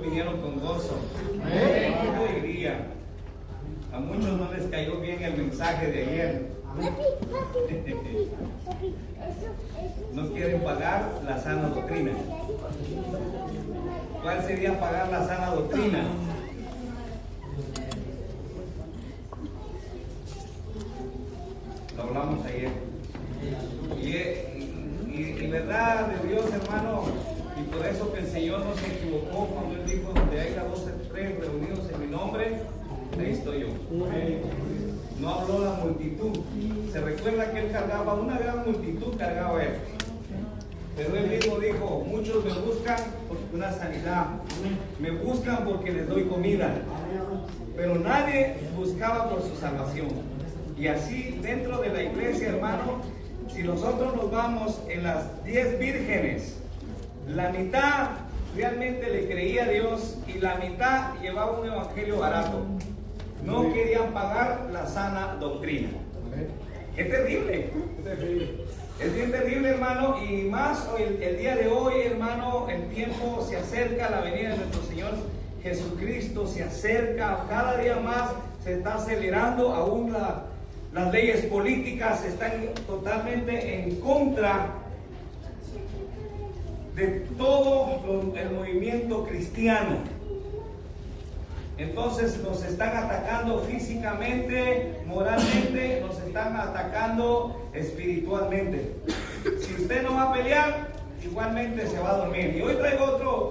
vinieron con gozo, con alegría. A muchos no les cayó bien el mensaje de ayer. No quieren pagar la sana doctrina. ¿Cuál sería pagar la sana doctrina? Lo hablamos ayer. Y verdad de Dios, hermano, y por eso que el Señor no se equivocó cuando Él dijo: donde hay las 2 o 3 reunidos en mi nombre, ahí estoy yo. No habló la multitud. Se recuerda que Él cargaba, una gran multitud cargaba Él. Pero Él mismo dijo: muchos me buscan por una sanidad, me buscan porque les doy comida, pero nadie buscaba por su salvación. Y así dentro de la iglesia, hermano, si nosotros nos vamos en las 10 vírgenes, la mitad realmente le creía a Dios y la mitad llevaba un evangelio barato. No querían pagar la sana doctrina. ¡Qué terrible! Es bien terrible, hermano, y más hoy, el día de hoy, hermano, el tiempo se acerca, la venida de nuestro Señor Jesucristo se acerca, cada día más se está acelerando, aún las leyes políticas están totalmente en contra de todo el movimiento cristiano. Entonces nos están atacando físicamente, moralmente, nos están atacando espiritualmente. Si usted no va a pelear, igualmente se va a dormir. Y hoy traigo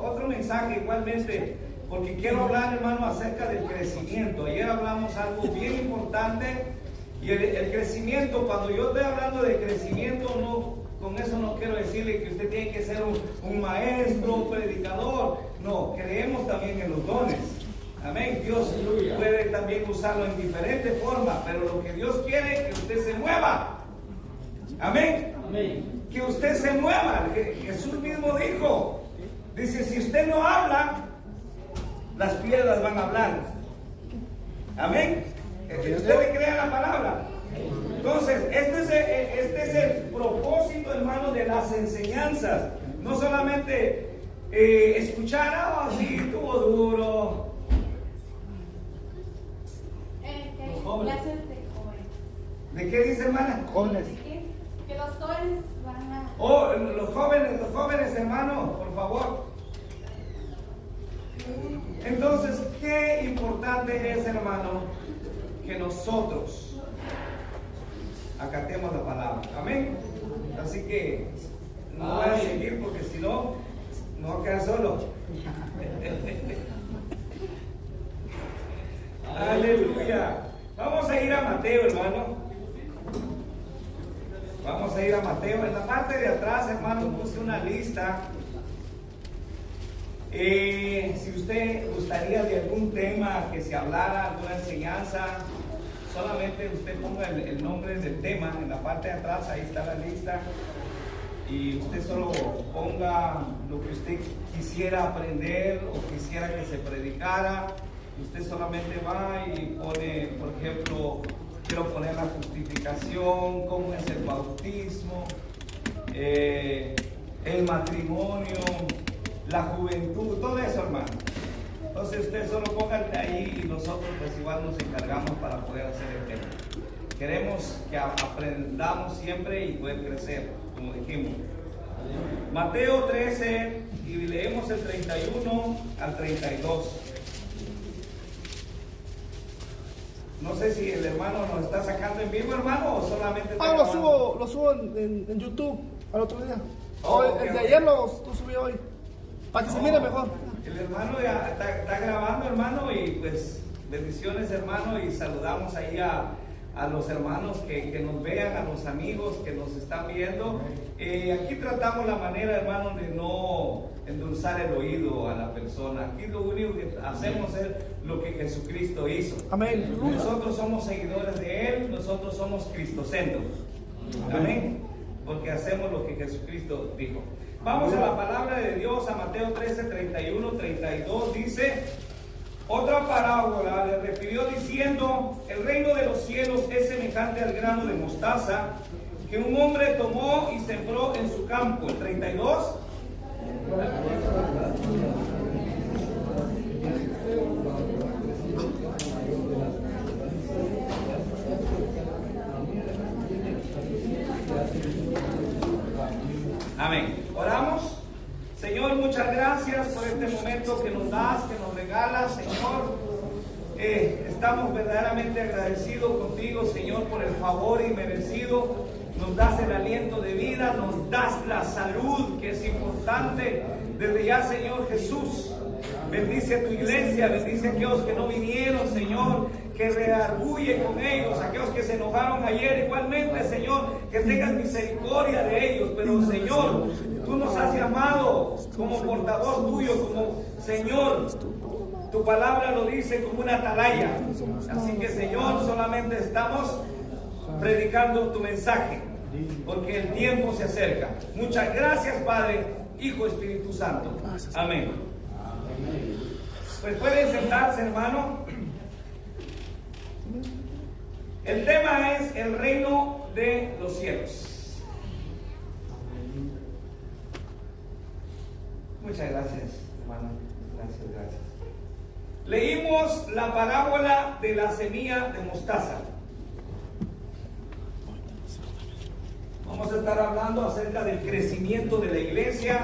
otro mensaje igualmente, porque quiero hablar, hermano, acerca del crecimiento. Ayer hablamos algo bien importante, y el crecimiento, cuando yo estoy hablando de crecimiento, no, con eso no quiero decirle que usted tiene que ser un maestro, un predicador. No, creemos también en los dones. Amén. Dios puede también usarlo en diferentes formas, pero lo que Dios quiere es que usted se mueva. Amén. Amén. Que usted se mueva. Jesús mismo dice, si usted no habla, las piedras van a hablar. Amén. Que usted le crea la palabra. Entonces, este es el propósito, hermano, de las enseñanzas. No solamente escuchar, así estuvo duro. Clases de jóvenes. ¿De qué dice, hermana? Jóvenes. Que los jóvenes van a... Oh, los jóvenes, hermano, por favor. Entonces, qué importante es, hermano, que nosotros acatemos la palabra. Amén. Así que no voy a seguir, porque si no, me voy a quedar solo. Aleluya. Vamos a ir a Mateo, hermano. Vamos a ir a Mateo. En la parte de atrás, hermano, puse una lista. Si usted gustaría de algún tema que se hablara, alguna enseñanza, solamente usted ponga el nombre del tema en la parte de atrás, ahí está la lista. Y usted solo ponga lo que usted quisiera aprender o quisiera que se predicara. Usted solamente va y pone, por ejemplo, quiero poner la justificación, cómo es el bautismo, el matrimonio, la juventud, todo eso, hermano. Entonces usted solo ponga ahí y nosotros pues igual nos encargamos para poder hacer el tema. Queremos que aprendamos siempre y poder crecer, como dijimos. Mateo 13, y leemos el 31 al 32. No sé si el hermano nos está sacando en vivo, hermano, o solamente... Lo subo en YouTube al otro día. El de ayer lo subí hoy, para que se mire mejor. El hermano ya está grabando, hermano, y pues bendiciones, hermano, y saludamos ahí a los hermanos que nos vean, a los amigos que nos están viendo. Aquí tratamos la manera, hermano, de no endulzar el oído a la persona. Aquí lo único que hacemos es lo que Jesucristo hizo. Amén. Nosotros somos seguidores de Él, nosotros somos cristocentros. Amén. Porque hacemos lo que Jesucristo dijo. Vamos a la palabra de Dios, a Mateo 13, 31, 32, dice: otra parábola le refirió diciendo, el reino de los cielos es semejante al grano de mostaza que un hombre tomó y sembró en su campo. El 32. por este momento que nos das, que nos regalas, Señor. Estamos verdaderamente agradecidos contigo, Señor, por el favor inmerecido. Nos das el aliento de vida, nos das la salud, que es importante. Desde ya, Señor Jesús, bendice a tu iglesia, bendice a aquellos que no vinieron, Señor, que reargulle con ellos, aquellos que se enojaron ayer, igualmente, Señor, que tengas misericordia de ellos. Pero, Señor, tú nos has llamado como portador tuyo, como Señor. Tu palabra lo dice como una atalaya. Así que, Señor, solamente estamos predicando tu mensaje, porque el tiempo se acerca. Muchas gracias, Padre, Hijo, Espíritu Santo. Amén. Pues pueden sentarse, hermano. El tema es el reino de los cielos. Muchas gracias, hermano. Gracias. Leímos la parábola de la semilla de mostaza. Vamos a estar hablando acerca del crecimiento de la iglesia.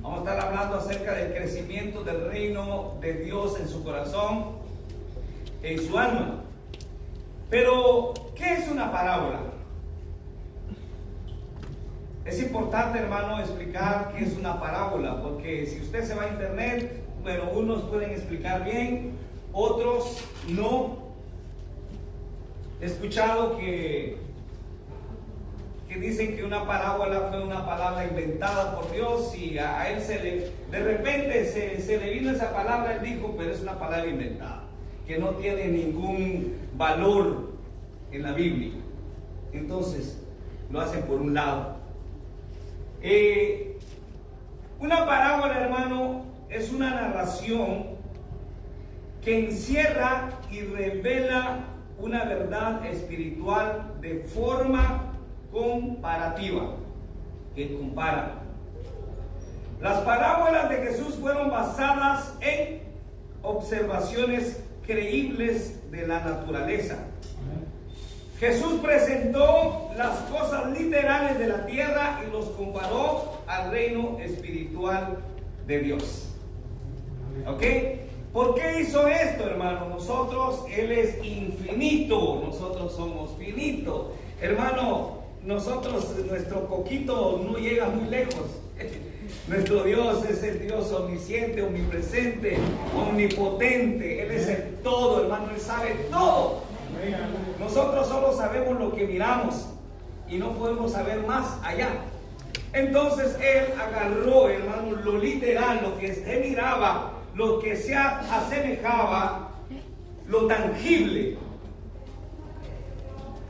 Vamos a estar hablando acerca del crecimiento del reino de Dios en su corazón, en su alma. Pero, ¿qué es una parábola? Es importante, hermano, explicar qué es una parábola, porque si usted se va a internet, bueno, unos pueden explicar bien, otros no. He escuchado que dicen que una parábola fue una palabra inventada por Dios, y a él de repente se le vino esa palabra, él dijo, pero es una palabra inventada, que no tiene ningún valor en la Biblia. Entonces lo hacen por un lado. Una parábola, hermano, es una narración que encierra y revela una verdad espiritual de forma comparativa, que compara. Las parábolas de Jesús fueron basadas en observaciones creíbles de la naturaleza. Jesús presentó las cosas literales de la tierra y los comparó al reino espiritual de Dios. ¿Ok? ¿Por qué hizo esto, hermano? Nosotros, Él es infinito, nosotros somos finitos. Hermano, nosotros, nuestro coquito no llega muy lejos. Nuestro Dios es el Dios omnisciente, omnipresente, omnipotente. Él es el todo, hermano, Él sabe todo. Nosotros solo sabemos lo que miramos y no podemos saber más allá. Entonces Él agarró, hermano, lo literal, lo que se miraba, lo que se asemejaba, lo tangible,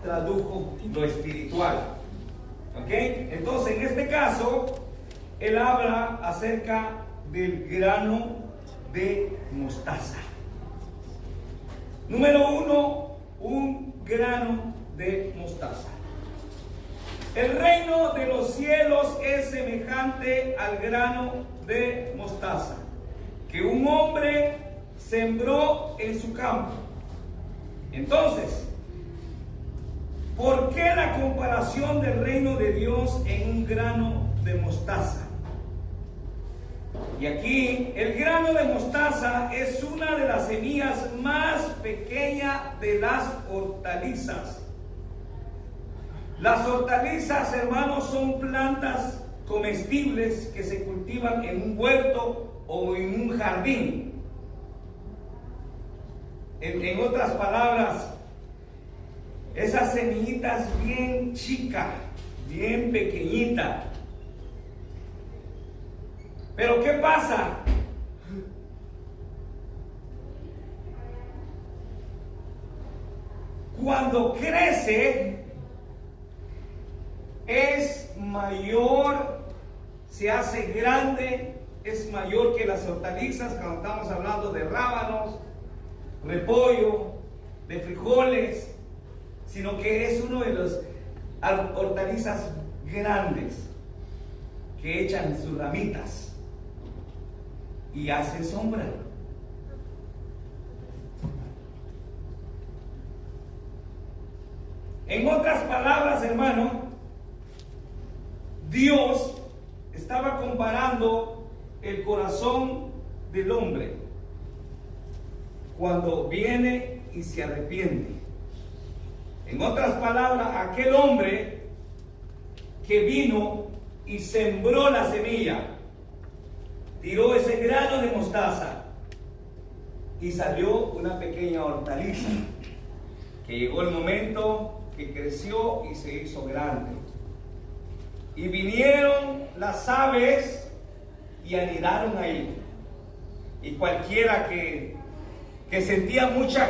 tradujo lo espiritual. ¿Ok? Entonces, en este caso, Él habla acerca del grano de mostaza. Número 1, un grano de mostaza. El reino de los cielos es semejante al grano de mostaza que un hombre sembró en su campo. Entonces, ¿por qué la comparación del reino de Dios en un grano de mostaza? Y aquí, el grano de mostaza es una de las semillas más pequeñas de las hortalizas. Las hortalizas, hermanos, son plantas comestibles que se cultivan en un huerto o en un jardín. En otras palabras, esas semillitas bien chicas, bien pequeñitas. Pero ¿qué pasa? Cuando crece, es mayor, se hace grande, es mayor que las hortalizas. Cuando estamos hablando de rábanos, repollo, de frijoles, sino que es uno de los hortalizas grandes que echan sus ramitas y hacen sombra. En otras palabras, hermano, Dios estaba comparando el corazón del hombre cuando viene y se arrepiente. En otras palabras, aquel hombre que vino y sembró la semilla, tiró ese grano de mostaza y salió una pequeña hortaliza que llegó el momento que creció y se hizo grande. Y vinieron las aves y anidaron ahí. Y cualquiera que sentía mucho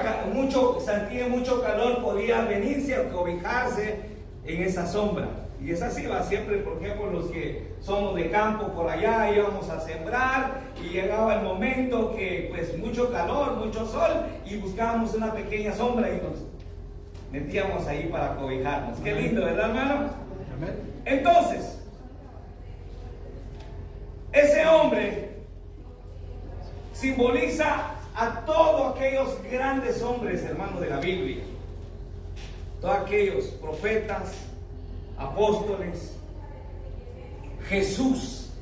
calor podía venirse a cobijarse en esa sombra. Y es así, va siempre, por ejemplo, los que somos de campo por allá íbamos a sembrar y llegaba el momento que pues mucho calor, mucho sol y buscábamos una pequeña sombra y nos metíamos ahí para cobijarnos. Qué lindo, ¿verdad, hermano? Entonces, ese hombre simboliza a todos aquellos grandes hombres, hermanos, de la Biblia. Todos aquellos profetas, apóstoles, Jesús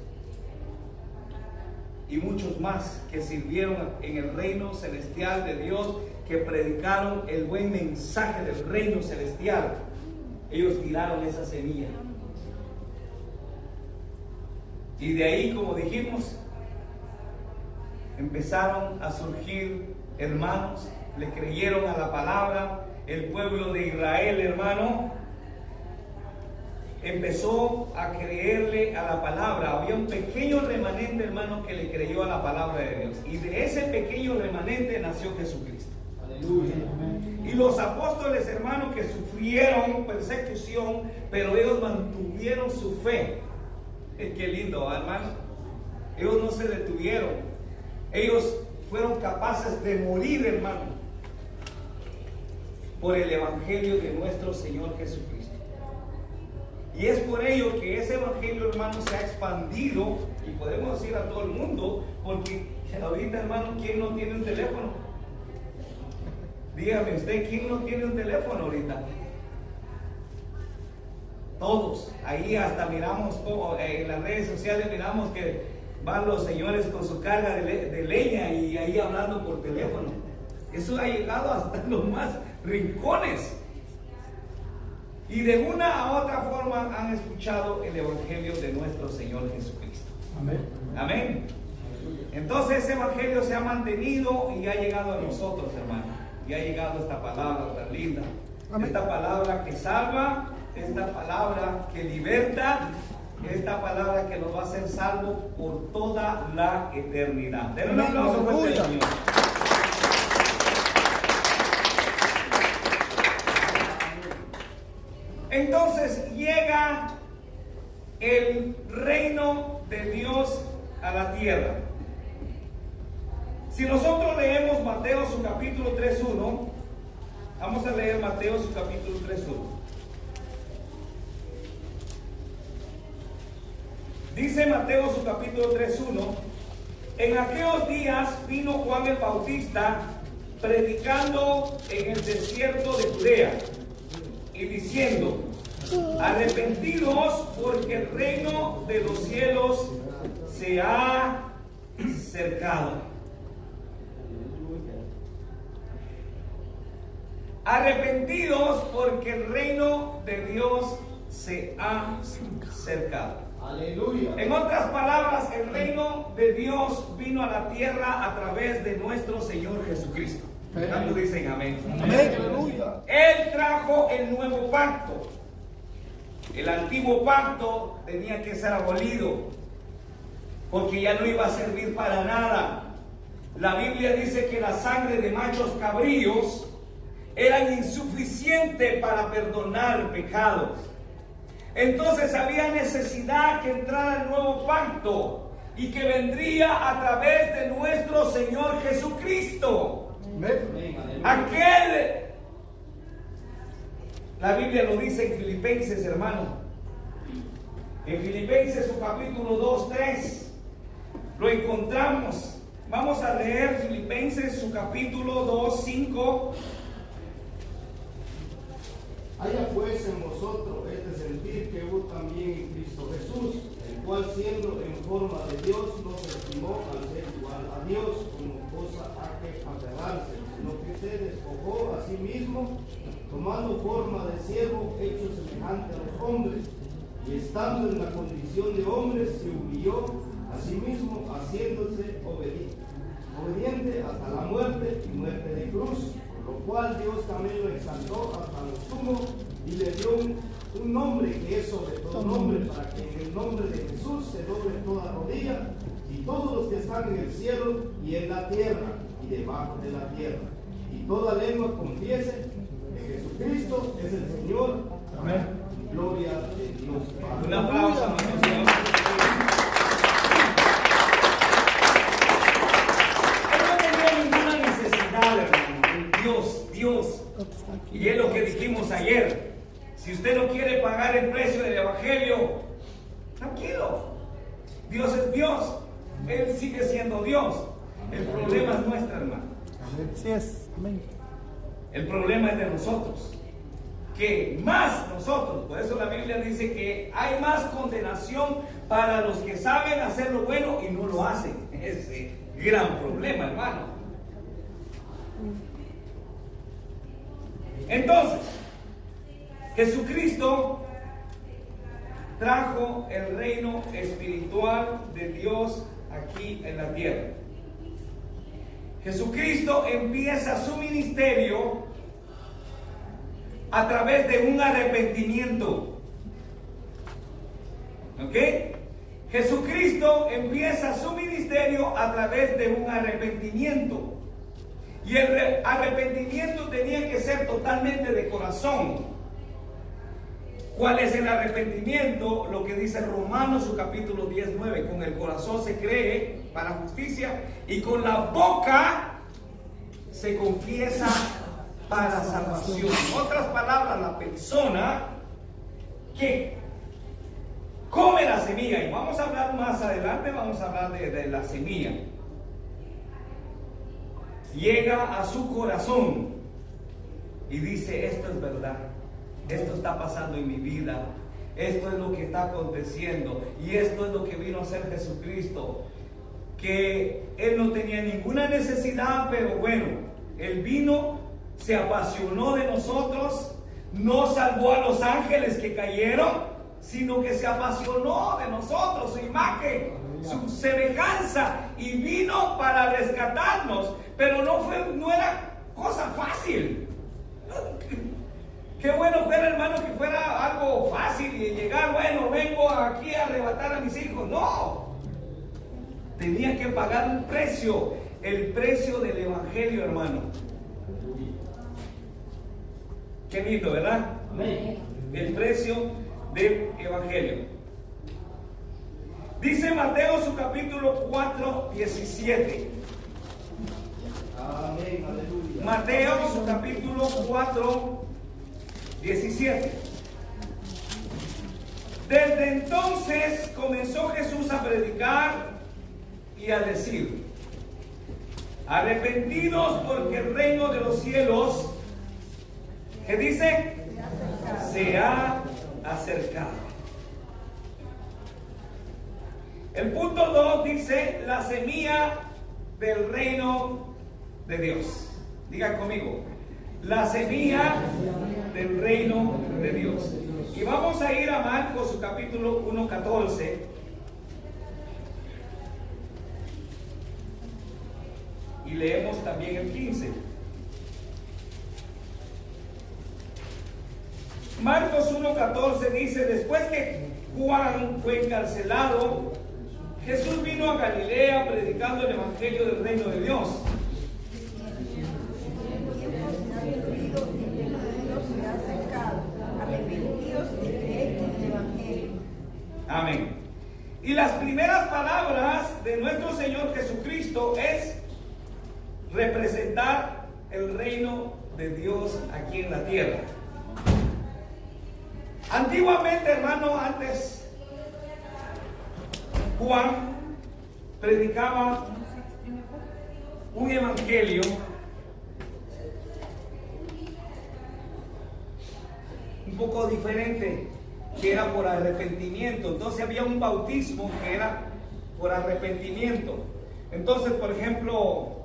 y muchos más que sirvieron en el reino celestial de Dios, que predicaron el buen mensaje del reino celestial. Ellos tiraron esa semilla. Y de ahí, como dijimos, empezaron a surgir hermanos, le creyeron a la palabra. El pueblo de Israel, hermano, empezó a creerle a la palabra. Había un pequeño remanente, hermano, que le creyó a la palabra de Dios. Y de ese pequeño remanente nació Jesucristo. Aleluya. Y los apóstoles, hermano, que sufrieron persecución, pero ellos mantuvieron su fe. Qué lindo, hermano. Ellos no se detuvieron. Ellos fueron capaces de morir, hermano, por el evangelio de nuestro Señor Jesucristo. Y es por ello que ese evangelio, hermano, se ha expandido, y podemos decir a todo el mundo, porque ahorita, hermano, ¿quién no tiene un teléfono? Dígame usted, ¿quién no tiene un teléfono ahorita? Todos. Ahí hasta miramos como en las redes sociales miramos que van los señores con su carga de leña y ahí hablando por teléfono. Eso ha llegado hasta los más rincones. Y de una a otra forma han escuchado el evangelio de nuestro Señor Jesucristo. Amén. Amén. Entonces ese evangelio se ha mantenido y ha llegado a nosotros, hermano. Y ha llegado esta palabra tan linda. Amén. Esta palabra que salva, esta palabra que liberta, esta palabra que nos va a hacer salvos por toda la eternidad. Denle un aplauso fuerte al Señor. Entonces llega el reino de Dios a la tierra. Si nosotros leemos Mateo su capítulo 3:1, vamos a leer Mateo su capítulo 3:1. Dice Mateo su capítulo 3:1: en aquellos días vino Juan el Bautista predicando en el desierto de Judea y diciendo: arrepentidos, porque el reino de los cielos se ha acercado. Arrepentidos, porque el reino de Dios se ha acercado. Aleluya. En otras palabras, el reino de Dios vino a la tierra a través de nuestro Señor Jesucristo. ¿Cuántos dicen amén? Amén. Aleluya. Él trajo el nuevo pacto. El antiguo pacto tenía que ser abolido, porque ya no iba a servir para nada. La Biblia dice que la sangre de machos cabríos eran insuficientes para perdonar pecados. Entonces había necesidad que entrara el nuevo pacto, y que vendría a través de nuestro Señor Jesucristo. Aquel, la Biblia lo dice en Filipenses, hermano. En Filipenses su capítulo 2:3 lo encontramos. Vamos a leer Filipenses su capítulo 2:5. Haya pues en vosotros este sentir que hubo también en Cristo Jesús, el cual siendo en forma de Dios no se estimó al ser igual a Dios como cosa a que aferrarse, sino que se despojó a sí mismo, tomando forma de siervo, hecho semejante a los hombres, y estando en la condición de hombre, se humilló a sí mismo, haciéndose obediente hasta la muerte y muerte de cruz, por lo cual Dios también lo exaltó hasta lo sumo y le dio un nombre que es sobre todo nombre, para que en el nombre de Jesús se doble toda rodilla, y todos los que están en el cielo y en la tierra y debajo de la tierra, y toda lengua confiese que Jesucristo es el Señor. Amén. Gloria a Dios Padre. Un aplauso a nuestro Señor. Él no tenía ninguna necesidad, hermano. Dios. Y es lo que dijimos ayer. Si usted no quiere pagar el precio del Evangelio, tranquilo. Dios es Dios. Él sigue siendo Dios. El problema es nuestro, hermano. Así es. Amén. El problema es de nosotros. Que más nosotros, por eso la Biblia dice que hay más condenación para los que saben hacer lo bueno y no lo hacen. Ese gran problema, hermano. Entonces, Jesucristo trajo el reino espiritual de Dios aquí en la tierra. Jesucristo empieza su ministerio a través de un arrepentimiento. ¿Ok? Jesucristo empieza su ministerio a través de un arrepentimiento. Y el arrepentimiento tenía que ser totalmente de corazón. ¿Cuál es el arrepentimiento? Lo que dice Romanos, su capítulo 19. Con el corazón se cree para justicia y con la boca se confiesa para salvación. En otras palabras, la persona que come la semilla, y vamos a hablar más adelante, vamos a hablar de la semilla, llega a su corazón y dice: esto es verdad, esto está pasando en mi vida, esto es lo que está aconteciendo y esto es lo que vino a hacer Jesucristo, que Él no tenía ninguna necesidad, pero bueno, Él vino, se apasionó de nosotros, no salvó a los ángeles que cayeron, sino que se apasionó de nosotros, su imagen, su semejanza, y vino para rescatarnos. Pero no era cosa fácil. Qué bueno fuera, hermano, que fuera algo fácil y llegar, bueno, vengo aquí a arrebatar a mis hijos. No, tenía que pagar un precio, el precio del evangelio, hermano. Qué lindo, ¿verdad? Amén. El precio del evangelio. Dice Mateo, su capítulo 4, 17. Amén, aleluya. Mateo, su capítulo 4, 17. Desde entonces comenzó Jesús a predicar y a decir: arrepentidos, porque el reino de los cielos, ¿qué dice? Se ha acercado. El punto 2 dice: la semilla del reino de Dios. Diga conmigo: la semilla del reino de Dios. Y vamos a ir a Marcos, su capítulo 1:14. Y leemos también el 15. Marcos 1:14 dice: después que Juan fue encarcelado, Jesús vino a Galilea predicando el evangelio del reino de Dios. Amén. Y las primeras palabras de nuestro Señor Jesucristo es representar el reino de Dios aquí en la tierra. Antiguamente, hermano, antes Juan predicaba un evangelio un poco diferente que era por arrepentimiento. Entonces había un bautismo que era por arrepentimiento. Entonces, por ejemplo,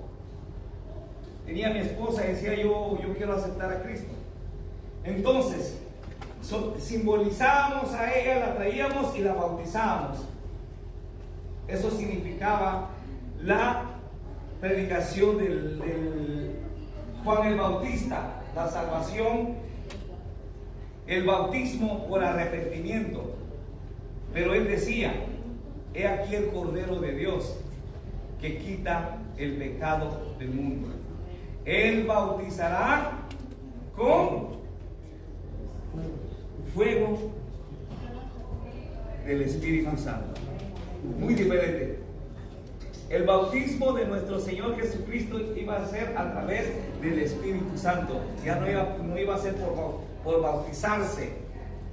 tenía mi esposa y decía yo quiero aceptar a Cristo. Entonces, simbolizábamos a ella, la traíamos y la bautizábamos. Eso significaba la predicación del Juan el Bautista, la salvación, el bautismo por arrepentimiento. Pero él decía: he aquí el Cordero de Dios que quita el pecado del mundo. Él bautizará con fuego del Espíritu Santo. Muy diferente. El bautismo de nuestro Señor Jesucristo iba a ser a través del Espíritu Santo. Ya no iba a ser por bautizarse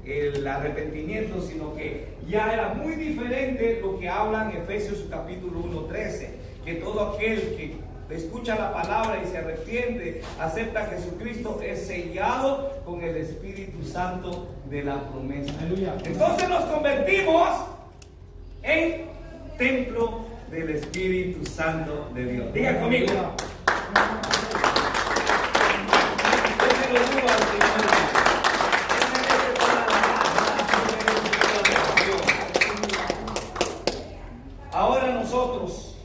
el arrepentimiento, sino que ya era muy diferente lo que habla en Efesios capítulo 1:13, que todo aquel que escucha la palabra y se arrepiente, acepta a Jesucristo, es sellado con el Espíritu Santo de la promesa. Aleluya. Entonces nos convertimos en templo del Espíritu Santo de Dios. Diga conmigo. Ahora nosotros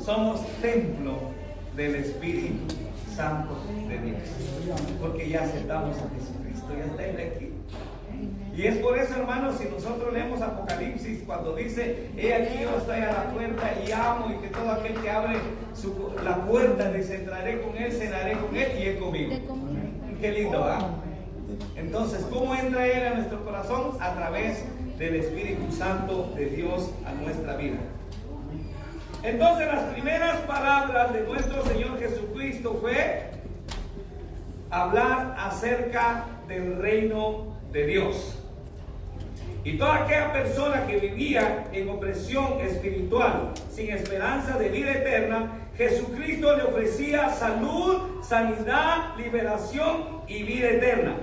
somos templo del Espíritu Santo de Dios, porque ya aceptamos a Jesucristo, ya está Él aquí. Y es por eso, hermanos, si nosotros leemos Apocalipsis, cuando dice: he aquí yo estoy a la puerta y llamo, y que todo aquel que abre la puerta, dice, entraré con él, cenaré con él y él conmigo. Qué lindo, ¿verdad? Entonces, ¿cómo entra Él a nuestro corazón? A través del Espíritu Santo de Dios a nuestra vida. Entonces, las primeras palabras de nuestro Señor Jesucristo fue hablar acerca del reino de Dios. Y toda aquella persona que vivía en opresión espiritual, sin esperanza de vida eterna, Jesucristo le ofrecía salud, sanidad, liberación y vida eterna.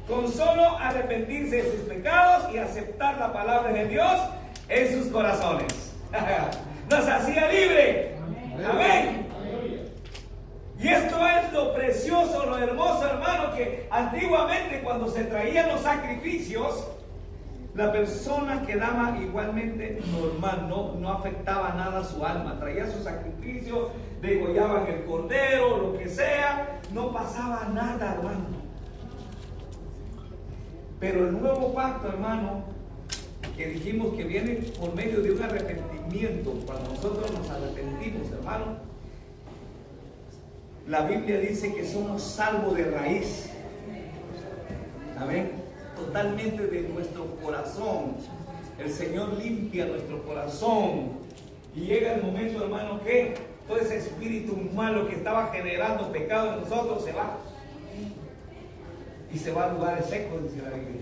Con solo arrepentirse de sus pecados y aceptar la palabra de Dios en sus corazones. Nos hacía libre. Amén. Y esto es lo precioso, lo hermoso, hermano, que antiguamente cuando se traían los sacrificios, la persona quedaba igualmente normal, no afectaba nada a su alma. Traía su sacrificio, degollaban el cordero, lo que sea, no pasaba nada, hermano. Pero el nuevo pacto, hermano, que dijimos que viene por medio de un arrepentimiento, cuando nosotros nos arrepentimos, hermano, la Biblia dice que somos salvos de raíz. Amén. Totalmente de nuestro corazón. El Señor limpia nuestro corazón. Y llega el momento, hermano, que todo ese espíritu malo que estaba generando pecado en nosotros se va. Y se va a lugares secos, dice la Biblia.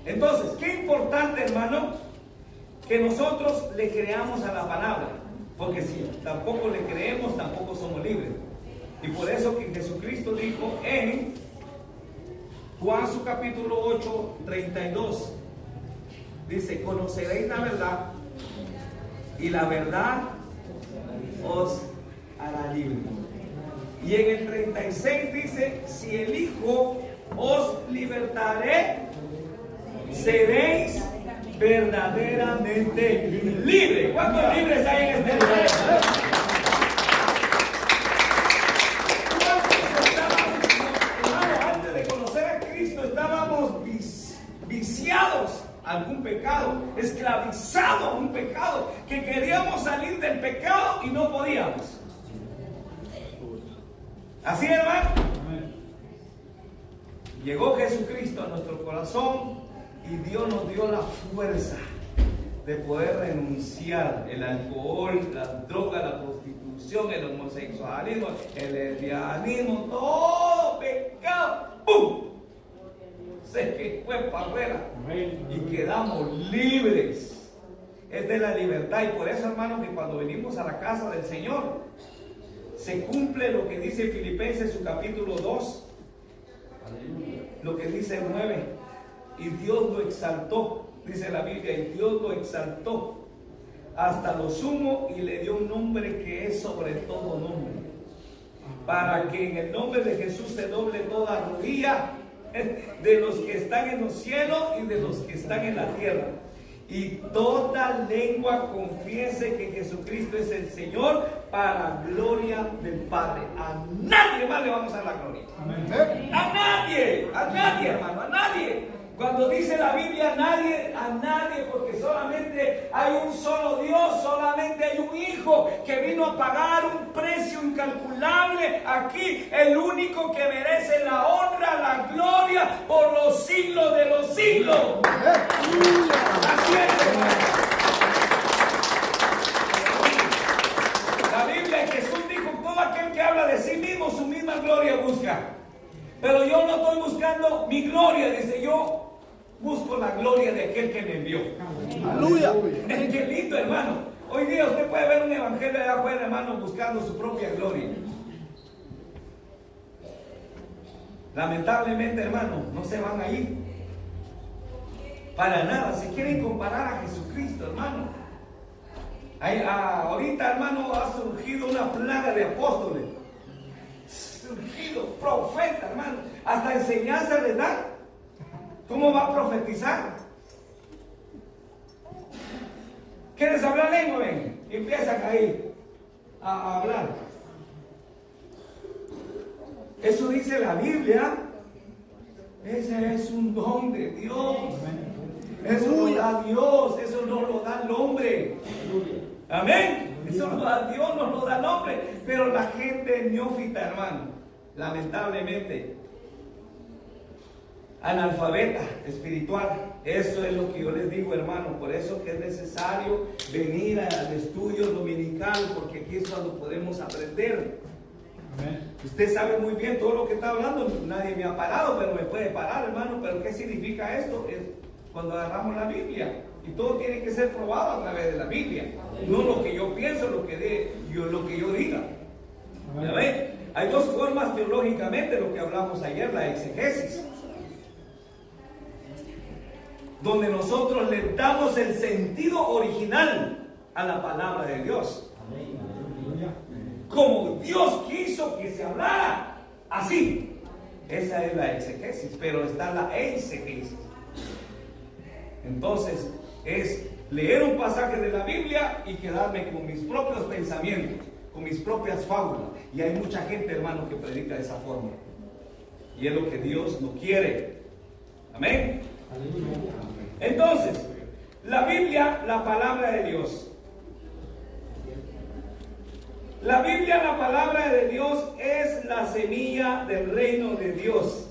Entonces, qué importante, hermano, que nosotros le creamos a la palabra. Porque si tampoco le creemos, tampoco somos libres. Y por eso que Jesucristo dijo en Juan su capítulo 8, 32, dice: conoceréis la verdad y la verdad os hará libre. Y en el 36 dice: si el Hijo os libertaré, seréis verdaderamente libres. ¿Cuántos libres hay en este lugar? Antes de conocer a Cristo estábamos viciados a algún pecado, esclavizados a un pecado, que queríamos salir del pecado y no podíamos. ¿Así, hermano? Llegó Jesucristo a nuestro corazón y Dios nos dio la fuerza de poder renunciar el alcohol, la droga, la prostitución, el homosexualismo, el lesbianismo, todo pecado. ¡Pum! Se fue para afuera y quedamos libres. Es de la libertad. Y por eso, hermano, que cuando venimos a la casa del Señor, se cumple lo que dice Filipenses su capítulo 2, lo que dice el 9. y Dios lo exaltó, dice la Biblia, y Dios lo exaltó hasta lo sumo y le dio un nombre que es sobre todo nombre, para que en el nombre de Jesús se doble toda rodilla de los que están en los cielos y de los que están en la tierra, y toda lengua confiese que Jesucristo es el Señor, para gloria del Padre. A nadie más le vamos a dar la gloria. Amén. A nadie, hermano, a nadie. Cuando dice la Biblia a nadie, porque solamente hay un solo Dios, solamente hay un Hijo que vino a pagar un precio incalculable aquí, el único que merece la honra, la gloria por los siglos de los siglos. Así es, hermano. La Biblia, Jesús dijo, todo aquel que habla de sí mismo, su misma gloria busca. Pero yo no estoy buscando mi gloria, dice, yo busco la gloria de aquel que me envió. Aleluya. Qué lindo, hermano. Hoy día usted puede ver un evangelio allá afuera, hermano, buscando su propia gloria. Lamentablemente, hermano, no se van a ir. Para nada. Se quieren comparar a Jesucristo, hermano. Ahorita, hermano, ha surgido una plaga de apóstoles. Surgido profeta, hermano. Hasta enseñanza les da. ¿Cómo va a profetizar? ¿Quieres hablar lengua? Ven. Y empiezan ahí a hablar. Eso dice la Biblia. Ese es un don de Dios. Eso lo da Dios. Eso no lo da el hombre. Amén. Eso lo da Dios, no lo da el hombre. Pero la gente neófita, hermano, lamentablemente, analfabeta espiritual. Eso es lo que yo les digo, hermano. Por eso que es necesario venir al estudio dominical, porque aquí es cuando podemos aprender. Amén. Usted sabe muy bien todo lo que está hablando. Nadie me ha parado, pero me puede parar, hermano. Pero ¿qué significa esto? Es cuando agarramos la Biblia, y todo tiene que ser probado a través de la Biblia, no lo que yo pienso, lo que yo diga. ¿Amén? Hay dos formas teológicamente, lo que hablamos ayer, la exegesis, donde nosotros le damos el sentido original a la palabra de Dios. Como Dios quiso que se hablara, así. Esa es la exegesis, pero está la eisegesis. Entonces, es leer un pasaje de la Biblia y quedarme con mis propios pensamientos, con mis propias fábulas. Y hay mucha gente, hermano, que predica de esa forma. Y es lo que Dios no quiere. Amén. Entonces, la Biblia, la palabra de Dios. La Biblia, la palabra de Dios, es la semilla del reino de Dios.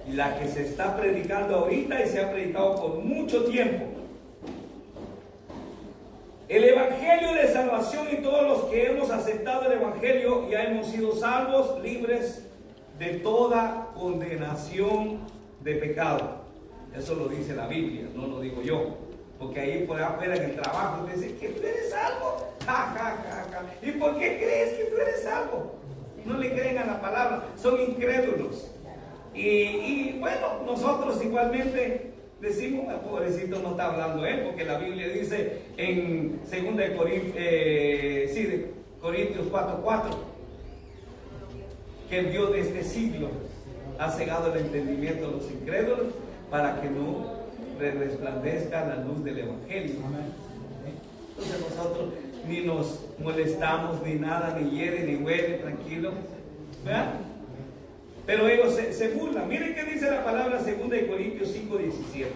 Y la que se está predicando ahorita y se ha predicado por mucho tiempo. El Evangelio de salvación, y todos los que hemos aceptado el Evangelio ya hemos sido salvos, libres de toda condenación de pecado. Eso lo dice la Biblia, no lo digo yo. Porque ahí por afuera en el trabajo te dicen que tú eres salvo. Ja, ja, ja, ja. ¿Y por qué crees que tú eres salvo? No le creen a la palabra, son incrédulos. Y bueno, nosotros igualmente decimos, pobrecito, no está hablando él, porque la Biblia dice en 2 de Corintios 4:4 que el Dios de este siglo ha cegado el entendimiento de los incrédulos para que no resplandezca la luz del Evangelio. Entonces nosotros ni nos molestamos, ni nada, ni hiere, ni huele, tranquilo. ¿Verdad? Pero ellos se burlan. Miren qué dice la palabra 2 de Corintios 5:17.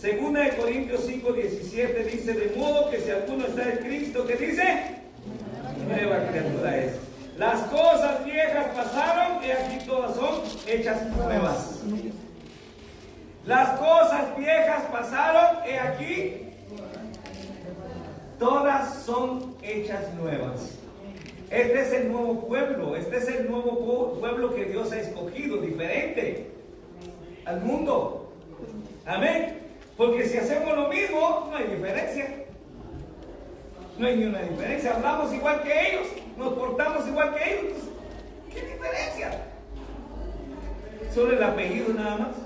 2 de Corintios 5:17 dice: de modo que si alguno está en Cristo, ¿qué dice? Nueva criatura es. Las cosas viejas pasaron y aquí todas son hechas nuevas. Las cosas viejas pasaron y aquí todas son hechas nuevas. Este es el nuevo pueblo, este es el nuevo pueblo que Dios ha escogido, diferente al mundo. Amén. Porque si hacemos lo mismo, no hay diferencia. No hay ni una diferencia. Hablamos igual que ellos, nos portamos igual que ellos. ¿Qué diferencia? Solo el apellido nada más.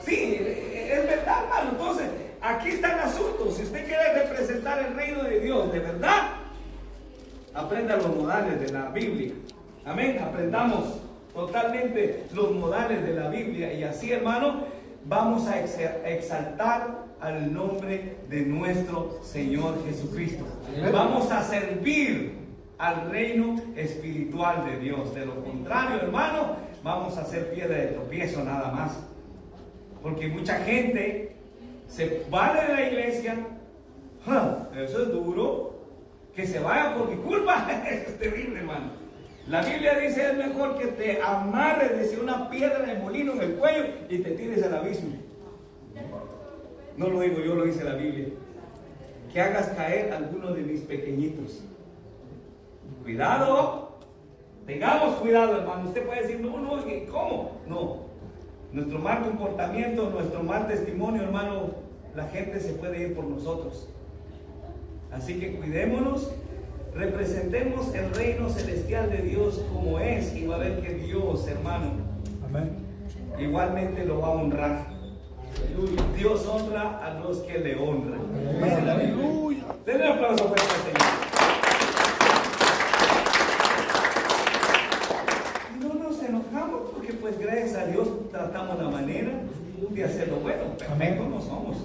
Sí, es verdad, hermano. Entonces, aquí está el asunto. Si usted quiere representar el reino de Dios, de verdad, aprenda los modales de la Biblia. Amén. Aprendamos totalmente los modales de la Biblia y así, hermano, vamos a exaltar al nombre de nuestro Señor Jesucristo. Vamos a servir al reino espiritual de Dios. De lo contrario, hermano, vamos a hacer piedra de tropiezo nada más. Porque mucha gente se va de la iglesia. Eso es duro. Que se vaya por mi culpa. Eso es terrible, hermano. La Biblia dice: es mejor que te amarres, dice, una piedra de molino en el cuello y te tires al abismo. No lo digo yo, lo dice la Biblia. Que hagas caer a alguno de mis pequeñitos. Cuidado. Tengamos cuidado, hermano. Usted puede decir: no, ¿cómo? No. Nuestro mal comportamiento, nuestro mal testimonio, hermano, la gente se puede ir por nosotros. Así que cuidémonos, representemos el reino celestial de Dios como es, y va a ver que Dios, hermano, amén, igualmente lo va a honrar. Dios honra a los que le honran. Aleluya. Denle un aplauso para el Señor. No nos enojamos porque, pues, gracias a Dios tratamos la manera de hacerlo bueno. Perfectos no somos,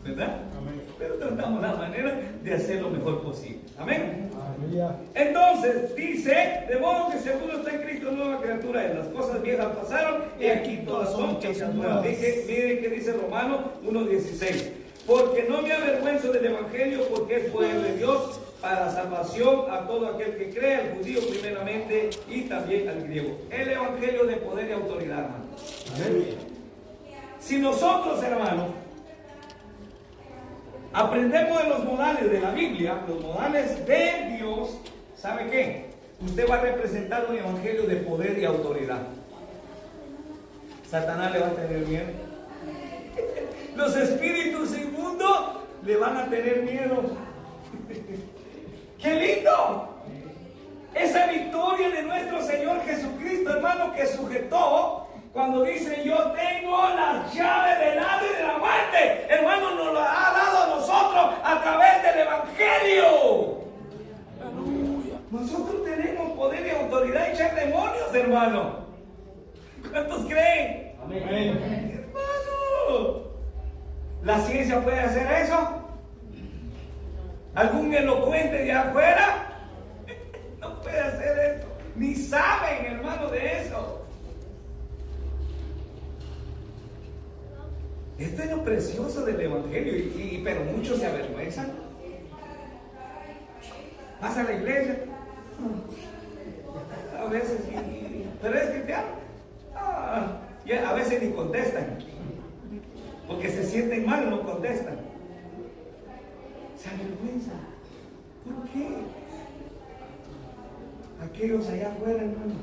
¿verdad? Amén. Pero tratamos la manera de hacer lo mejor posible. Amén. Entonces dice: de modo que seguro está en Cristo, nueva criatura, en las cosas viejas pasaron y aquí todas son hechas nuevas. Mire que dice Romanos 1:16: porque no me avergüenzo del evangelio, porque es poder de Dios para salvación a todo aquel que cree, al judío primeramente y también al griego. El evangelio de poder y autoridad, hermano. Amén. Si nosotros, hermanos, aprendemos de los modales de la Biblia, los modales de Dios, ¿sabe qué? Usted va a representar un evangelio de poder y autoridad. Satanás le va a tener miedo. Los espíritus inmundos le van a tener miedo. ¡Qué lindo! Esa victoria de nuestro Señor Jesucristo, hermano, que sujetó cuando dice: yo tengo las llaves del Hades y de la muerte. Hermano, nos lo ha dado a nosotros a través del evangelio. Aleluya. Nosotros tenemos poder y autoridad de echar demonios, hermano. ¿Cuántos creen? Amén. Hermano, ¿la ciencia puede hacer eso? ¿Algún elocuente de afuera? No puede hacer eso. Ni saben, hermano, de eso. Esto es lo precioso del evangelio, pero muchos se avergüenzan. Vas a la iglesia, a veces, pero es cristiano, y a veces ni contestan, porque se sienten mal, no contestan. Se avergüenzan. ¿Por qué? Aquellos allá afuera, hermano,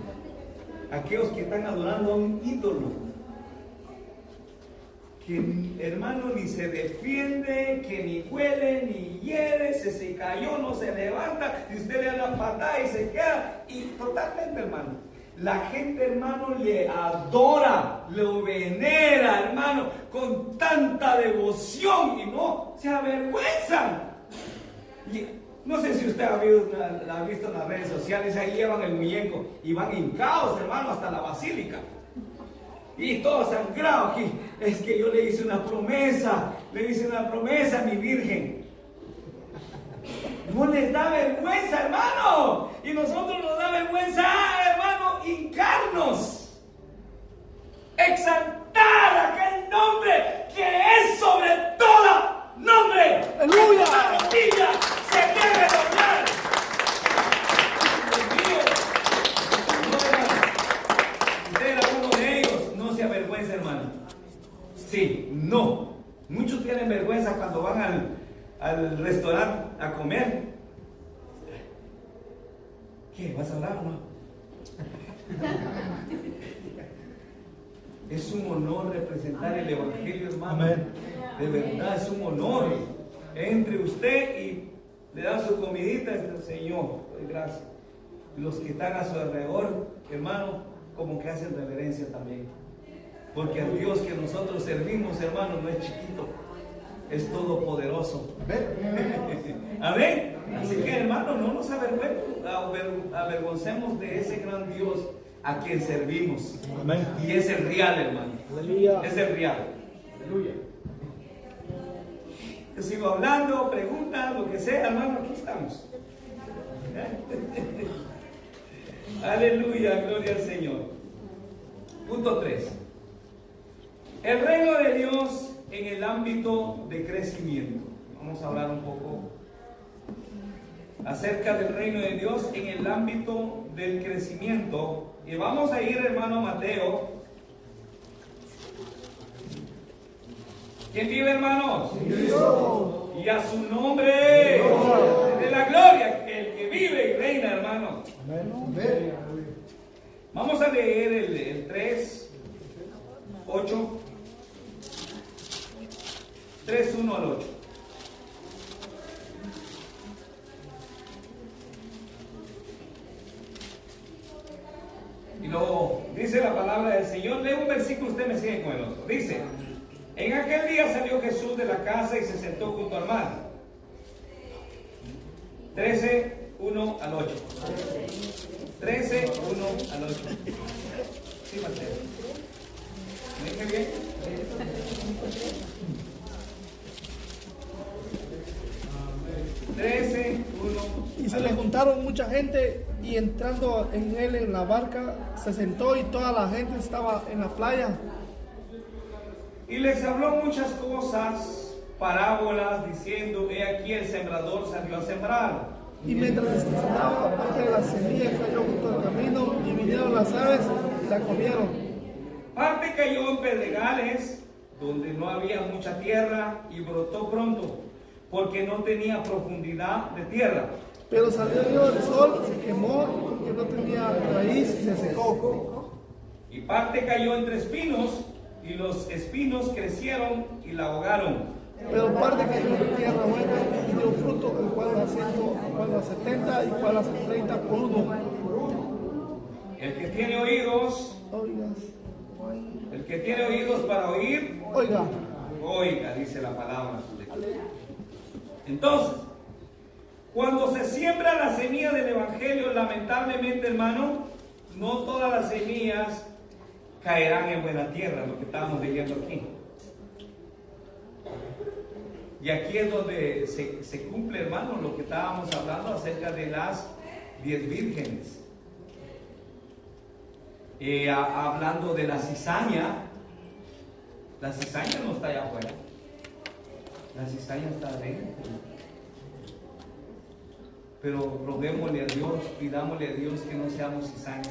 aquellos que están adorando a un ídolo, que, hermano, ni se defiende, que ni huele, ni hiere, se cayó, no se levanta, y usted le da la patada y se queda, y totalmente, hermano, la gente, hermano, le adora, lo venera, hermano, con tanta devoción, y no se avergüenzan. Y no sé si usted ha visto en las redes sociales, ahí llevan el muñeco y van hincados, hermano, hasta la basílica. Y todo sangrado aquí. Es que yo le hice una promesa a mi virgen. No les da vergüenza, hermano. Y nosotros nos da vergüenza, hermano, hincarnos, exaltar aquel nombre que es sobre todo nombre. ¡Aleluya! La rodilla se debe doblar. Dios mío, usted era uno de ellos. No se avergüenza, hermano. Sí, no. Muchos tienen vergüenza cuando van al restaurante a comer. ¿Qué? ¿Vas a hablar o no? Es un honor representar el evangelio, hermano. Amén. De verdad es un honor. Entre usted y le da su comidita al Señor. Gracias. Los que están a su alrededor, hermano, como que hacen reverencia también. Porque el Dios que nosotros servimos, hermano, no es chiquito, es todopoderoso. Amén. Así que, hermano, no nos avergoncemos de ese gran Dios a quien servimos. Amén. Y es el real, hermano. Aleluya. Es el real. Aleluya. Yo sigo hablando, preguntas, lo que sea, hermano, aquí estamos. Aleluya, gloria al Señor. Punto 3. El reino de Dios en el ámbito de crecimiento. Vamos a hablar un poco acerca del reino de Dios en el ámbito del crecimiento. Y vamos a ir, hermano, a Mateo. ¿Quién vive, hermanos? Dios. Y a su nombre de la gloria, el que vive y reina, hermano. Amén. Vamos a leer el 3, 8, 3, 1 al 8. Y luego dice la palabra del Señor. Lee un versículo, usted me sigue con el otro. Dice: en aquel día salió Jesús de la casa y se sentó junto al mar. 13, 1 al 8. 13, 1 al 8. Sí, Mateo. ¿Me dije bien? 13, 1. Y se le juntaron mucha gente y entrando en él en la barca se sentó y toda la gente estaba en la playa. Y les habló muchas cosas, parábolas, diciendo: he aquí el sembrador salió a sembrar. Y mientras estaba, parte de la semilla cayó junto al camino y vinieron las aves y la comieron. Parte cayó en pedregales, donde no había mucha tierra, y brotó pronto, porque no tenía profundidad de tierra. Pero salió el sol, se quemó porque no tenía raíz y se secó. Y parte cayó entre espinos, y los espinos crecieron y la ahogaron. Pero parte cayó en tierra buena y dio fruto, el cual da 100, el cual da 70 y el cual da 30 por uno. El que tiene oídos, el que tiene oídos para oír, Oiga. oiga, dice la palabra. Entonces, cuando se siembra la semilla del Evangelio, lamentablemente, hermano, no todas las semillas caerán en buena tierra, lo que estamos leyendo aquí. Y aquí es donde se cumple, hermano, lo que estábamos hablando acerca de las 10 vírgenes. Hablando de la cizaña no está allá afuera, la cizaña está adentro. Pero roguémosle a Dios, pidámosle a Dios que no seamos cizaña.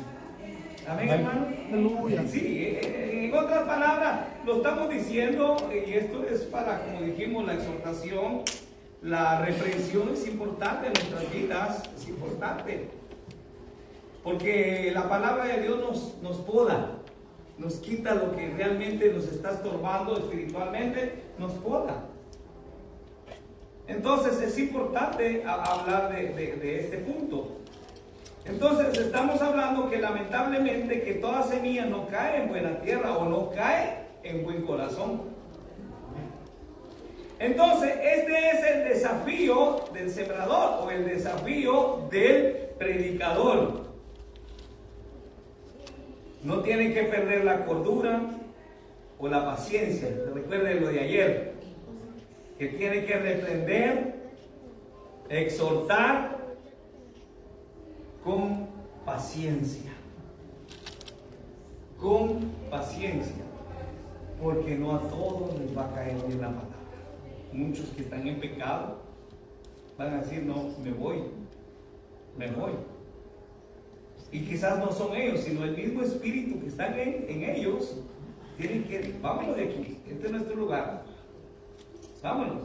Amén, hermano. Aleluya. Sí, en otras palabras, lo estamos diciendo, y esto es para, como dijimos, la exhortación, la reprensión es importante en nuestras vidas, es importante. Porque la palabra de Dios nos poda, nos quita lo que realmente nos está estorbando espiritualmente, nos poda. Entonces es importante hablar de este punto. Entonces estamos hablando que lamentablemente que toda semilla no cae en buena tierra o no cae en buen corazón. Entonces este es el desafío del sembrador o el desafío del predicador. No tienen que perder la cordura o la paciencia. Recuerden lo de ayer, que tiene que reprender, exhortar con paciencia. Con paciencia. Porque no a todos les va a caer bien la palabra. Muchos que están en pecado van a decir: no, me voy. Y quizás no son ellos, sino el mismo espíritu que está en ellos. Tienen que: vámonos de aquí, este es nuestro lugar. Vámonos.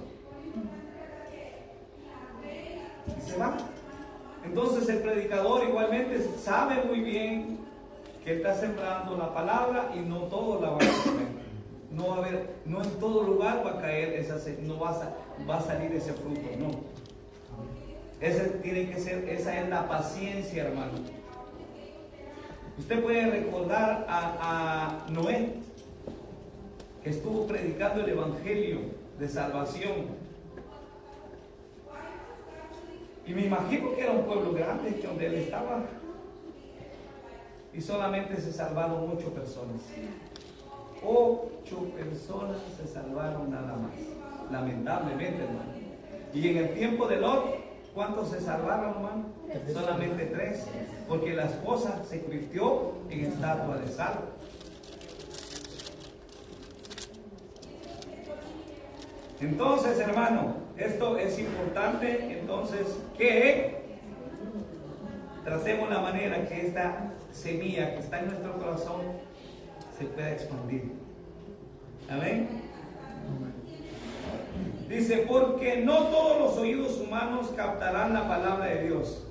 Y se va. Entonces el predicador igualmente sabe muy bien que está sembrando la palabra y no todos la van a comer. No en todo lugar va a caer no va a salir ese fruto, no. Esa es la paciencia, hermano. Usted puede recordar a Noé. que estuvo predicando el evangelio de salvación. Y me imagino que era un pueblo grande, que donde él estaba, y solamente se salvaron 8 personas. 8 personas se salvaron nada más, lamentablemente, hermano. Y en el tiempo de Lot, ¿cuántos se salvaron, hermano? Solamente 3, porque la esposa se convirtió en estatua de sal. Entonces, hermano, esto es importante. Entonces, que tratemos la manera que esta semilla que está en nuestro corazón se pueda expandir. Amén. Dice, porque no todos los oídos humanos captarán la palabra de Dios.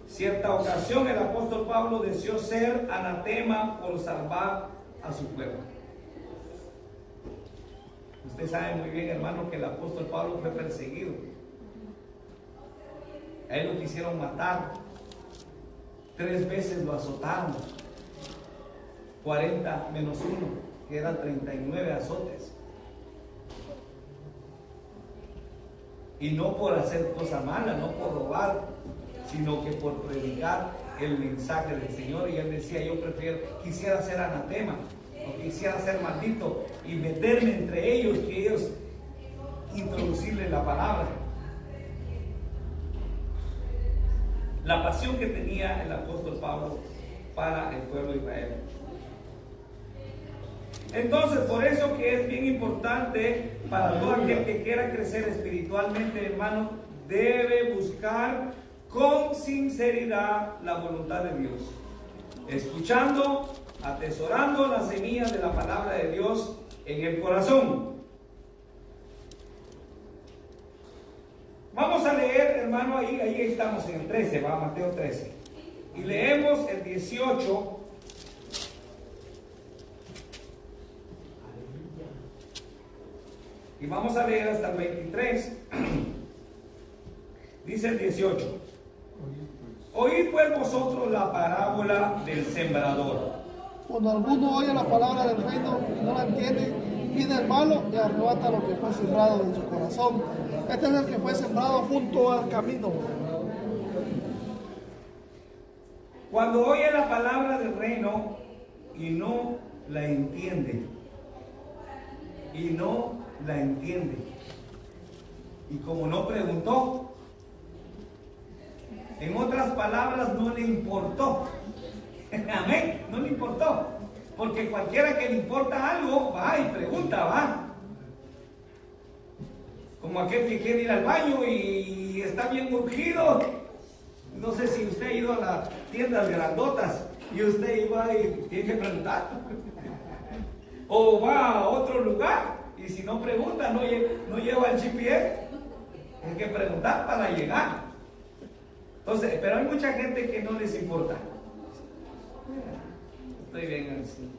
Cierta ocasión el apóstol Pablo deseó ser anatema por salvar a su pueblo. Usted sabe muy bien, hermano, que el apóstol Pablo fue perseguido. A él lo quisieron matar. 3 veces lo azotaron. 40 menos 1, que eran 39 azotes. Y no por hacer cosas malas, no por robar, sino que por predicar el mensaje del Señor. Y él decía, yo quisiera ser anatema, o quisiera ser maldito y meterme entre ellos, que ellos introducirle la palabra. La pasión que tenía el apóstol Pablo para el pueblo de Israel. Entonces, por eso que es bien importante para todo aquel que quiera crecer espiritualmente, hermano, debe buscar con sinceridad la voluntad de Dios, escuchando, atesorando las semillas de la palabra de Dios en el corazón. Vamos a leer, hermano, ahí estamos en el 13, va, Mateo 13. Y leemos el 18. Y vamos a leer hasta el 23. Dice el 18. Oíd pues vosotros la parábola del sembrador. Cuando alguno oye la palabra del reino y no la entiende, viene el malo y arrebata lo que fue sembrado en su corazón. Este es el que fue sembrado junto al camino. Cuando oye la palabra del reino y no la entiende, y como no preguntó, en otras palabras, no le importó. Amén, no le importó, porque cualquiera que le importa algo va y pregunta, va. Como aquel que quiere ir al baño y está bien urgido. No sé si usted ha ido a las tiendas grandotas y usted iba y tiene que preguntar. O va a otro lugar y si no pregunta, no lleva el GPS. Hay que preguntar para llegar. Entonces, pero hay mucha gente que no les importa. Estoy bien así.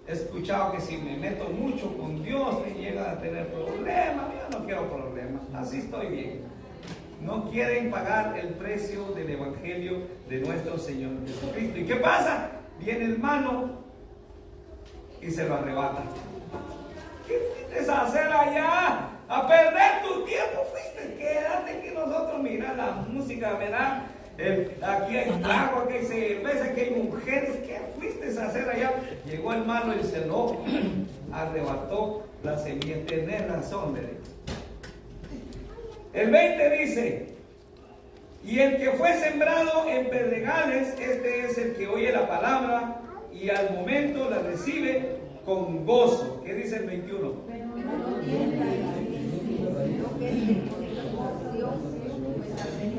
He escuchado que si me meto mucho con Dios me llegan a tener problemas. Yo no quiero problemas, así estoy bien. No quieren pagar el precio del evangelio de nuestro Señor Jesucristo. ¿Y qué pasa? Viene el malo y se lo arrebata. ¿Qué fuiste a hacer allá? A perder tu tiempo fuiste. Quédate que nosotros mira la música, ¿verdad? Aquí hay trago, aquí hay cerveza, aquí hay mujeres. ¿Qué fuiste a hacer allá? Llegó el malo y se lo arrebató la semilla. Tenés razón, ¿verdad? El 20 dice, y el que fue sembrado en pedregales, este es el que oye la palabra y al momento la recibe con gozo. ¿Qué dice el 21? Pero no tiene la lo que es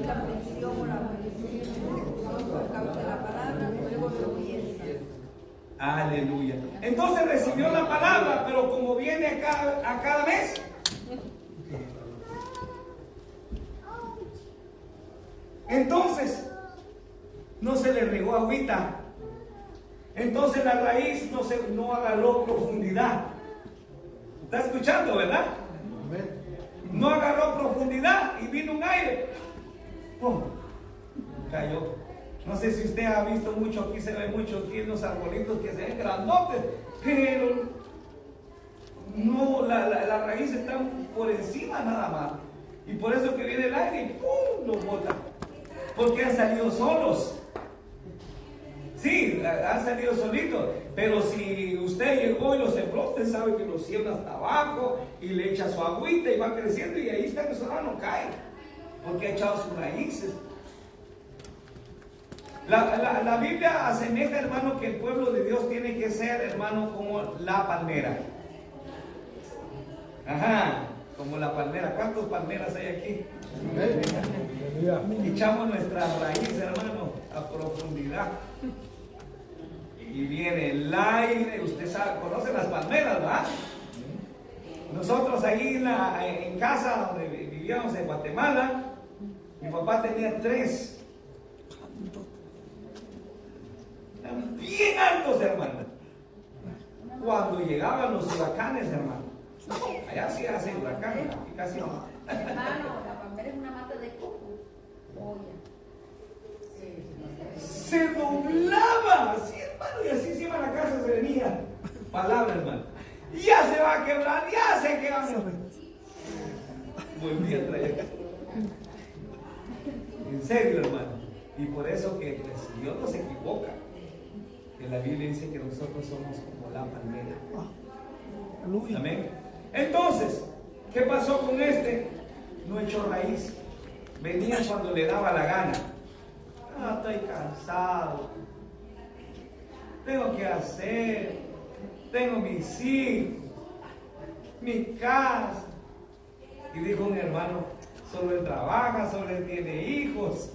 la aflicción o la persecución por causa de la palabra, luego lo oye. Aleluya. Entonces recibió la palabra, pero como viene a cada mes, entonces no se le regó agüita. Entonces la raíz no agarró profundidad. ¿Está escuchando, verdad? No agarró profundidad y vino un aire. ¡Pum! Cayó. No sé si usted ha visto mucho, aquí se ve mucho, aquí en los arbolitos que se ven grandotes, pero No, la raíz está por encima nada más. Y por eso que viene el aire y ¡pum! Los bota. Porque han salido solos. Sí, han salido solitos. Pero si usted llegó y lo sembró, usted sabe que lo siembra hasta abajo y le echa su agüita y va creciendo y ahí está que su no cae. Porque ha echado sus raíces. La Biblia asemeja, hermano, que el pueblo de Dios tiene que ser, hermano, como la palmera. Ajá, como la palmera. ¿Cuántas palmeras hay aquí? Echamos nuestra raíz, hermano, a profundidad. Y viene el aire, usted sabe, conoce las palmeras, ¿verdad? Nosotros ahí en casa donde vivíamos en Guatemala, mi papá tenía 3. Eran bien altos, hermano. Cuando llegaban los huracanes, hermano. Allá sí hacen huracanes, aquí casi no. Hermano, la palmera es una mata de coco. Se doblaba, así, hermano, y así encima de la casa se venía. Palabra, hermano. Ya se va a quebrar, ya se quebra. Buen día traer. En serio, hermano. Y por eso que pues, Dios no se equivoca. Que la Biblia dice que nosotros somos como la palmera. Amén. Entonces, ¿qué pasó con este? No echó raíz. Venía cuando le daba la gana. Estoy cansado. Tengo que hacer. Tengo mis hijos. Mi casa. Y dijo un hermano, solo él trabaja, solo él tiene hijos.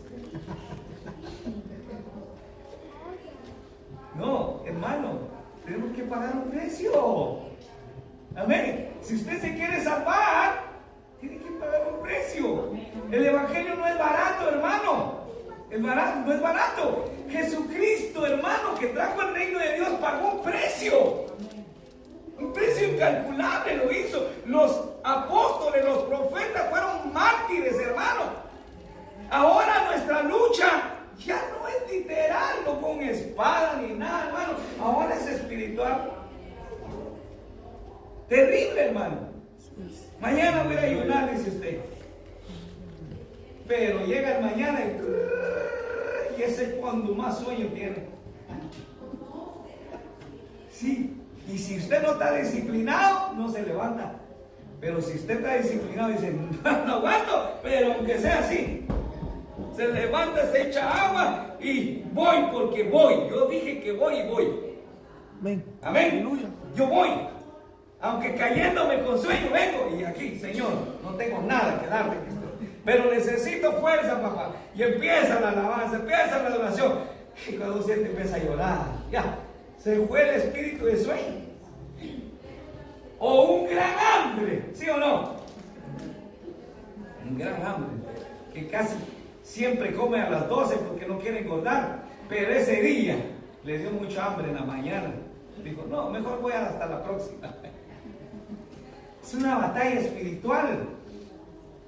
No, hermano, tenemos que pagar un precio. Amén. Si usted se quiere salvar, tiene que pagar un precio. El evangelio no es barato, hermano. No es barato. Jesucristo, hermano, que trajo el reino de Dios, pagó un precio. Un precio incalculable lo hizo. Los apóstoles, los profetas fueron mártires, hermano. Ahora nuestra lucha ya no es literal, no con espada ni nada, hermano. Ahora es espiritual. Terrible, hermano. Mañana voy a ayunar, dice usted. Pero llega el mañana y ese es cuando más sueño tiene. Sí. Y si usted no está disciplinado, no se levanta. Pero si usted está disciplinado, dice, no aguanto, pero aunque sea así, se levanta, se echa agua y voy porque voy. Yo dije que voy y voy. Amén. Amén. Yo voy. Aunque cayéndome con sueño vengo. Y aquí, Señor, no tengo nada que darte, pero necesito fuerza, papá. Y empieza la alabanza, empieza la adoración. Y cuando usted empieza a llorar, ya. Se fue el espíritu de sueño. O un gran hambre, ¿sí o no? Un gran hambre. Que casi siempre come a las 12 porque no quiere engordar. Pero ese día le dio mucha hambre en la mañana. Dijo, no, mejor voy hasta la próxima. Es una batalla espiritual.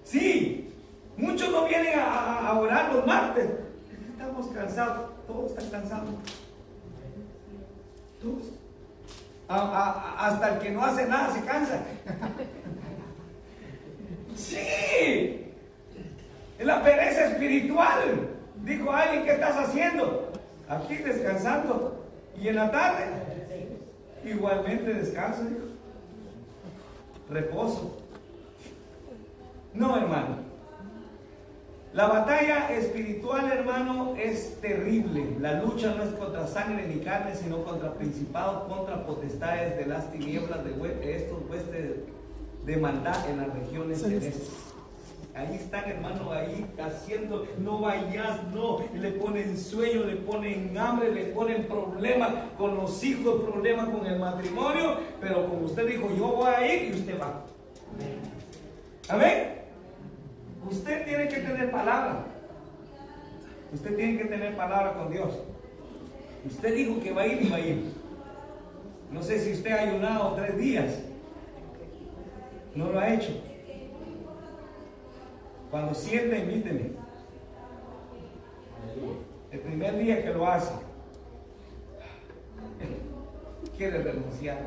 Sí, muchos no vienen a orar los martes. Estamos cansados, todos están cansados. Todos. Hasta el que no hace nada se cansa. Sí, es la pereza espiritual. Dijo alguien, ¿qué estás haciendo? Aquí descansando. Y en la tarde, igualmente descanso, dijo. Reposo. No, hermano. La batalla espiritual, hermano, es terrible. La lucha no es contra sangre ni carne, sino contra principados, contra potestades de las tinieblas, de estos huestes de maldad en las regiones celestes. Ahí están, hermano, ahí haciendo, no vayas, no. Le ponen sueño, le ponen hambre, le ponen problemas con los hijos, problemas con el matrimonio. Pero como usted dijo, yo voy a ir y usted va. Amén. Usted tiene que tener palabra. Usted tiene que tener palabra con Dios. Usted dijo que va a ir y va a ir. No sé si usted ha ayunado 3 días. No lo ha hecho. Cuando sienta, invíteme. El primer día que lo hace, quiere renunciar.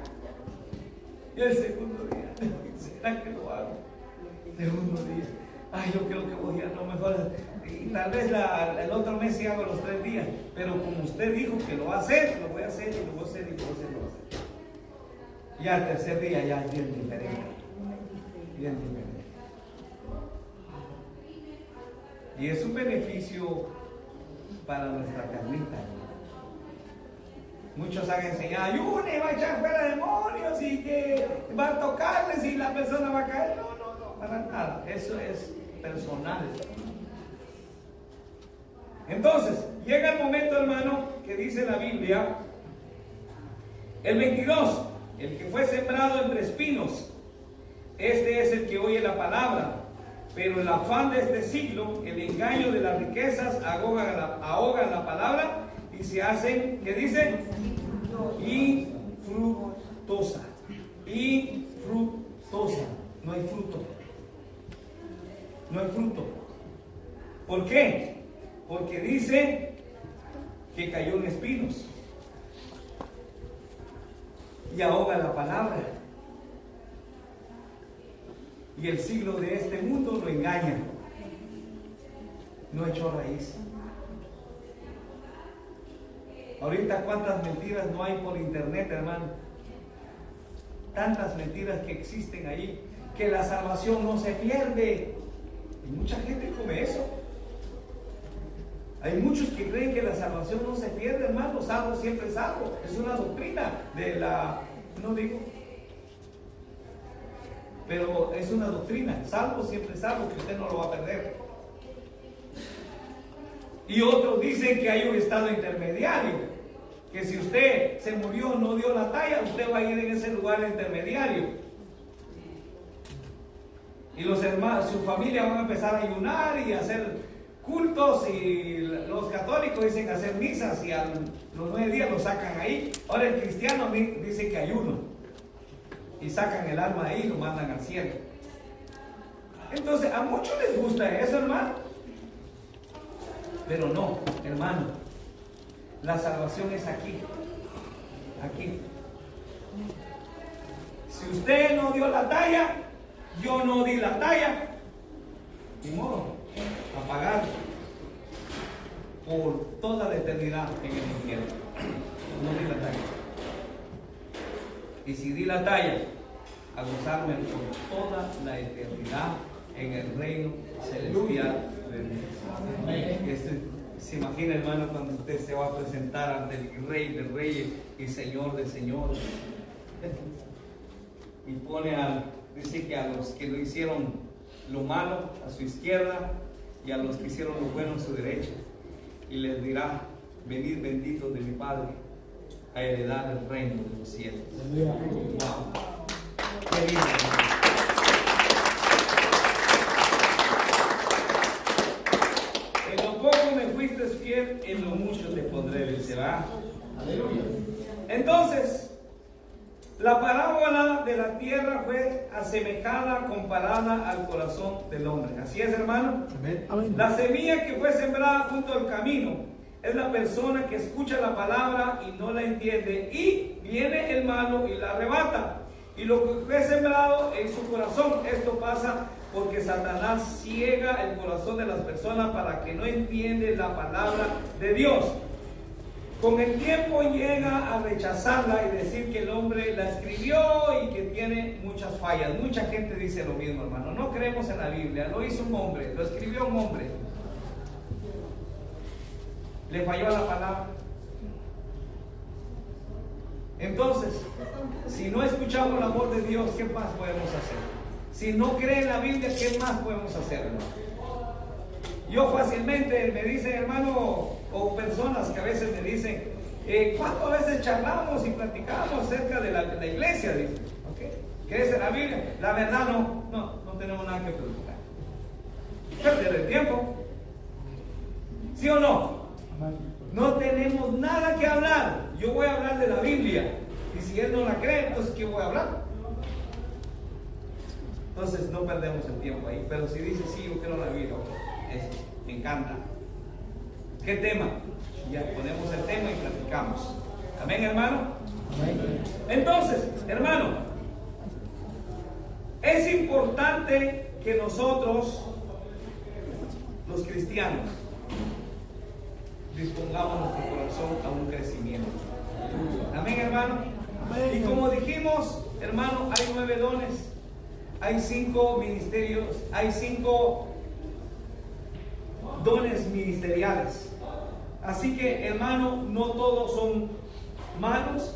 Y el segundo día, ¿será que lo hago? Segundo día, ay, yo creo que voy a no mejor. Y tal vez el otro mes sí hago los 3 días. Pero como usted dijo que lo va a hacer, lo voy a hacer y lo voy a hacer y lo voy a hacer, lo voy a hacer. Y al tercer día ya es bien diferente. Bien diferente. Y es un beneficio para nuestra carnita. Muchos han enseñado, ayune, va a echar fuera demonios y que va a tocarles y la persona va a caer. No, para nada. Eso es personal. Entonces, llega el momento, hermano, que dice la Biblia, el 22, el que fue sembrado entre espinos, este es el que oye la palabra, pero el afán de este siglo, el engaño de las riquezas, ahogan la palabra y se hacen, ¿qué dice? Infructuosa. Infructuosa. No hay fruto. No hay fruto. ¿Por qué? Porque dice que cayó en espinos y ahoga la palabra. Y el siglo de este mundo lo engaña. No echó raíz. Ahorita cuántas mentiras no hay por internet, hermano. Tantas mentiras que existen ahí, que la salvación no se pierde. Y mucha gente come eso. Hay muchos que creen que la salvación no se pierde, hermano. Salvo siempre es salvo. Es una doctrina de la, no digo, pero es una doctrina. Salvo siempre es salvo, que usted no lo va a perder. Y otros dicen que hay un estado intermediario, que si usted se murió, no dio la talla, usted va a ir en ese lugar intermediario. Y los hermanos, su familia van a empezar a ayunar y a hacer cultos, y los católicos dicen hacer misas, y a los 9 días lo sacan ahí. Ahora el cristiano dice que ayuno y sacan el alma ahí y lo mandan al cielo. Entonces a muchos les gusta eso, hermano, pero no, hermano, la salvación es aquí, aquí. Si usted no dio la talla, yo no di la talla, ni modo, a pagar por toda la eternidad en el infierno. No di la talla. Y si di la talla, a gozarme por toda la eternidad en el reino celestial de Dios. Se imagina, hermano, cuando usted se va a presentar ante el Rey de Reyes y Señor de Señores, y pone dice que a los que lo hicieron lo malo a su izquierda y a los que hicieron lo bueno a su derecha, y les dirá: venid benditos de mi Padre a heredar el reino de los cielos. Wow. Qué lindo. En lo poco me fuiste fiel, en lo mucho te pondré, dice, ¿va? Aleluya. Entonces, la parábola de la tierra fue asemejada, comparada al corazón del hombre. Así es, hermano. Amén. La semilla que fue sembrada junto al camino es la persona que escucha la palabra y no la entiende, y viene el malo y la arrebata. Y lo que fue sembrado en su corazón, esto pasa porque Satanás ciega el corazón de las personas para que no entiendan la palabra de Dios. Con el tiempo llega a rechazarla y decir que el hombre la escribió y que tiene muchas fallas. Mucha gente dice lo mismo, hermano. No creemos en la Biblia, lo hizo un hombre, lo escribió un hombre. Le falló la palabra. Entonces, si no escuchamos la voz de Dios, ¿qué más podemos hacer? Si no cree en la Biblia, ¿qué más podemos hacer, hermano? Yo fácilmente me dicen, hermano, o personas que a veces me dicen, ¿cuántas veces charlamos y platicamos acerca de la iglesia? Dicen, ¿okay? ¿Crees en la Biblia? La verdad no tenemos nada que preguntar. Perder el tiempo. ¿Sí o no? No tenemos nada que hablar. Yo voy a hablar de la Biblia. Y si él no la cree, entonces ¿qué voy a hablar? Entonces no perdemos el tiempo ahí. Pero si dice, sí, yo quiero la Biblia, eso, me encanta. ¿Qué tema? Ya ponemos el tema y platicamos. Amén, hermano. Amén. Entonces, hermano, Es importante que nosotros, los cristianos, dispongamos nuestro corazón a un crecimiento. Amén, hermano. Y como dijimos, hermano, hay 9 dones, hay 5 ministerios, hay 5 dones ministeriales. Así que, hermano, no todos son manos,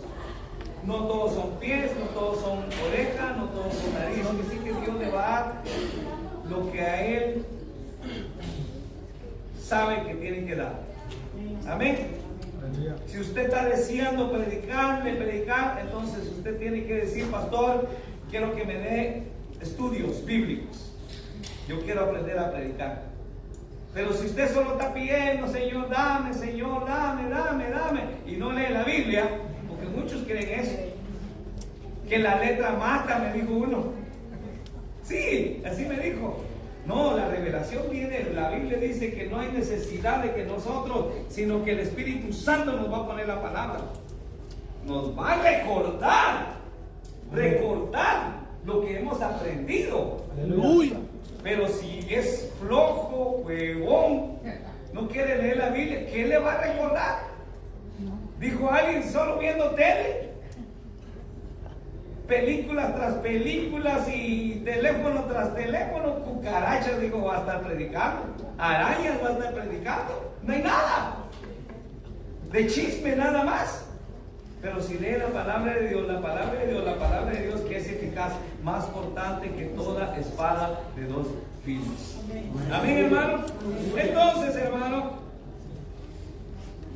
no todos son pies, no todos son orejas, no todos son nariz. Así que Dios le va a dar lo que a él sabe que tiene que dar. Amén. Si usted está deseando predicar, entonces usted tiene que decir: pastor, quiero que me dé estudios bíblicos. Yo quiero aprender a predicar. Pero si usted solo está pidiendo: Señor, dame, y no lee la Biblia, porque muchos creen eso, que la letra mata, me dijo uno. Sí, así me dijo. No, la revelación viene, la Biblia dice que no hay necesidad de que nosotros, sino que el Espíritu Santo nos va a poner la palabra. Nos va a recordar lo que hemos aprendido. Aleluya. Pero si es flojo, huevón, no quiere leer la Biblia, ¿qué le va a recordar? Dijo alguien: solo viendo tele, películas tras películas y teléfono tras teléfono, cucarachas, digo, va a estar predicando, arañas va a estar predicando, no hay nada, de chisme nada más. Pero si lee la palabra de Dios, la palabra de Dios que es eficaz, más cortante que toda espada de 2 filos. Amén, hermano. Entonces, hermano,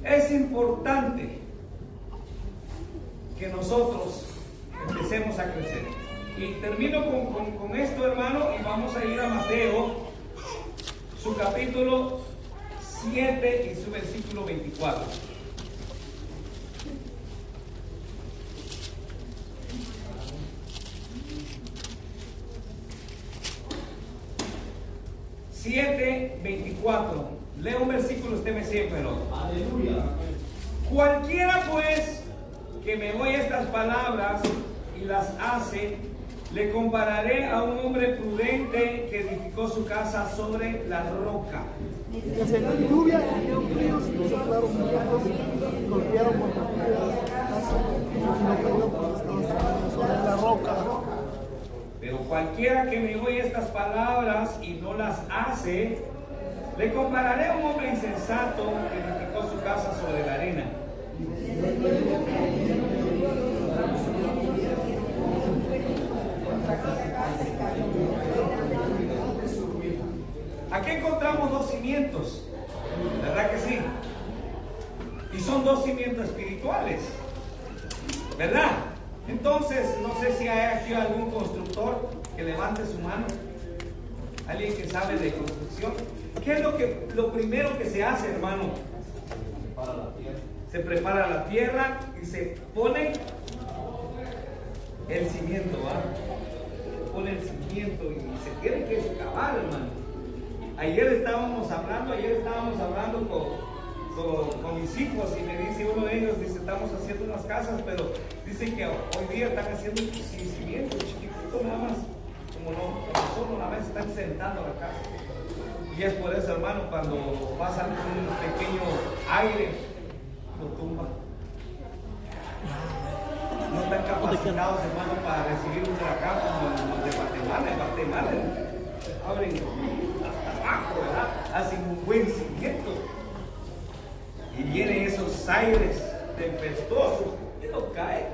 es importante que nosotros empecemos a crecer. Y termino con esto, hermano, y vamos a ir a Mateo, su capítulo 7 y su versículo 24. Lea un versículo, usted me sigue, pero Aleluya. cualquiera pues que me oye estas palabras y las hace, le compararé a un hombre prudente que edificó su casa sobre la roca. Desde la lluvia cayeron ríos y soplaron vientos, golpearon contra la casa y no cayó porque estaba sobre la roca. Pero cualquiera que me oye estas palabras y no las hace, le compararé a un hombre insensato que edificó su casa sobre la arena. Aquí encontramos 2 cimientos, ¿verdad que sí? Y son 2 cimientos espirituales, ¿verdad? Entonces, no sé si hay aquí algún constructor que levante su mano, alguien que sabe de construcción. ¿Qué es lo primero que se hace, hermano? Se prepara la tierra y se pone el cimiento, ¿va? Se pone el cimiento y se tiene que excavar, hermano. Ayer estábamos hablando con mis hijos y me dice uno de ellos, dice: estamos haciendo unas casas, pero dicen que hoy día están haciendo sin cimiento, chiquitito nada más, como solo una vez están sentando la casa. Y es por eso, hermano, cuando pasa un pequeño aire, lo tumba. No están capacitados, hermano, para recibir un huracán como los de Guatemala. En Guatemala abren hasta abajo, ¿verdad? Hacen un buen cimiento. Y vienen esos aires tempestuosos y no caen.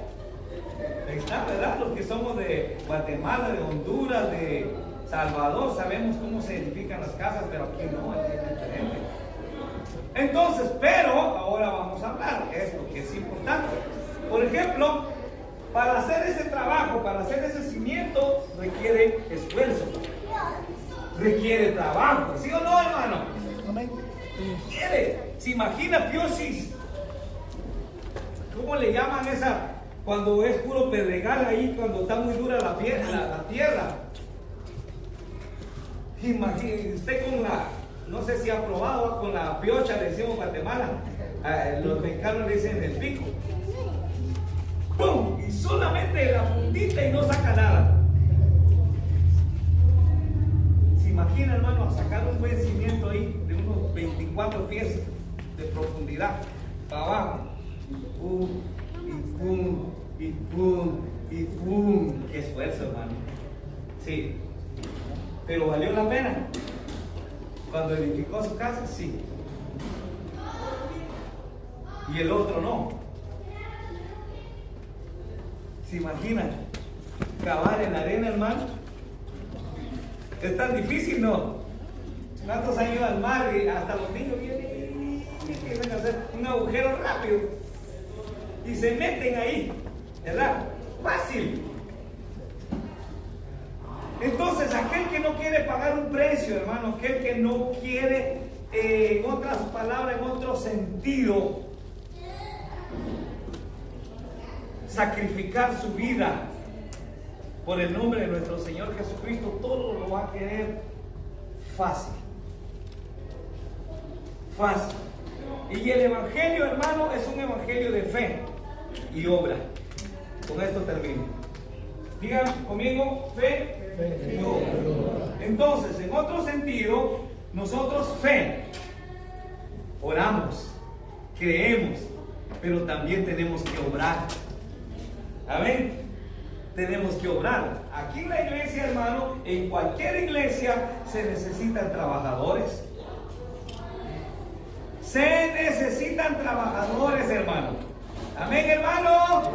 Ahí está, ¿verdad? Los que somos de Guatemala, de Honduras, de Salvador, sabemos cómo se edifican las casas, pero aquí no, aquí es diferente. Entonces, pero ahora vamos a hablar de esto que es importante. Por ejemplo, para hacer ese trabajo, para hacer ese cimiento, requiere esfuerzo, requiere trabajo, ¿sí o no, hermano? Amén. ¿Se imagina Piosis? ¿Cómo le llaman esa? Cuando es puro pedregal ahí, cuando está muy dura la tierra. Imagínese usted con no sé si ha probado, con la piocha, le decimos en Guatemala, los mexicanos le dicen el pico. ¡Pum! Y solamente la puntita y no saca nada. imagina, hermano, a sacar un buen cimiento ahí de unos 24 pies de profundidad para abajo. Y pum, y pum, y pum. Qué esfuerzo, hermano. Sí. Pero valió la pena. Cuando edificó su casa, sí. Y el otro no. ¿Se imaginan? Cavar en la arena, hermano. Es tan difícil, ¿no? ¿Cuántos han ido al mar y hasta los niños quieren hacer un agujero rápido? Y se meten ahí, ¿verdad? Fácil. Entonces, aquel que no quiere pagar un precio, hermano, aquel que no quiere, en otras palabras, en otro sentido, sacrificar su vida por el nombre de nuestro Señor Jesucristo, todo lo va a querer fácil. Fácil. Y el evangelio, hermano, es un evangelio de fe y obra. Con esto termino. Digan conmigo, fe y obra. Entonces, en otro sentido, nosotros fe, oramos, creemos, pero también tenemos que obrar. Amén. Tenemos que obrar. Aquí en la iglesia, hermano, en cualquier iglesia se necesitan trabajadores. Se necesitan trabajadores, hermano. Amén, hermano.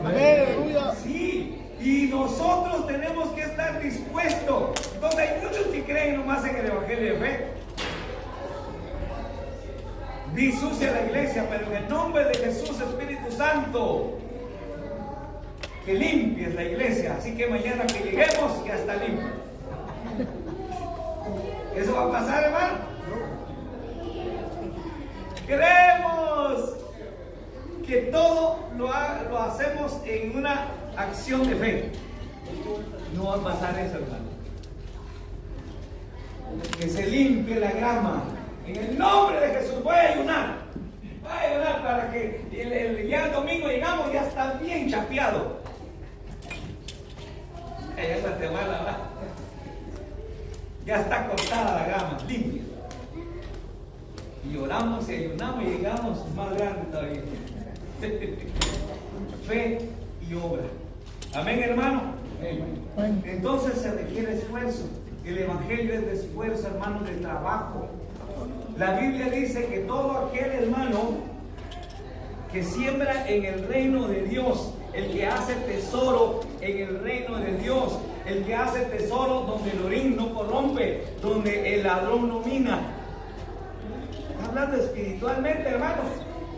Amén, aleluya. Sí. Y nosotros tenemos que estar dispuestos. Entonces hay muchos que creen nomás en el evangelio de fe. Disucia la iglesia, pero en el nombre de Jesús, Espíritu Santo, que limpies la iglesia. Así que mañana que lleguemos ya está limpio. ¿Eso va a pasar, hermano? Queremos que todo lo hacemos en una acción de fe. No va a pasar eso, hermano. Que se limpie la grama. En el nombre de Jesús voy a ayunar. Voy a ayunar para que ya el domingo llegamos, ya está bien chapeado. Ya está Guatemala, ¿verdad? Ya está cortada la grama, limpia. Y oramos y ayunamos y llegamos más grande todavía. Fe y obra. Amén, hermano. Entonces se requiere esfuerzo. El evangelio es de esfuerzo, hermano, de trabajo. La Biblia dice que todo aquel hermano que siembra en el reino de Dios, el que hace tesoro en el reino de Dios, el que hace tesoro donde el orín no corrompe, donde el ladrón no mina. Está hablando espiritualmente, hermano.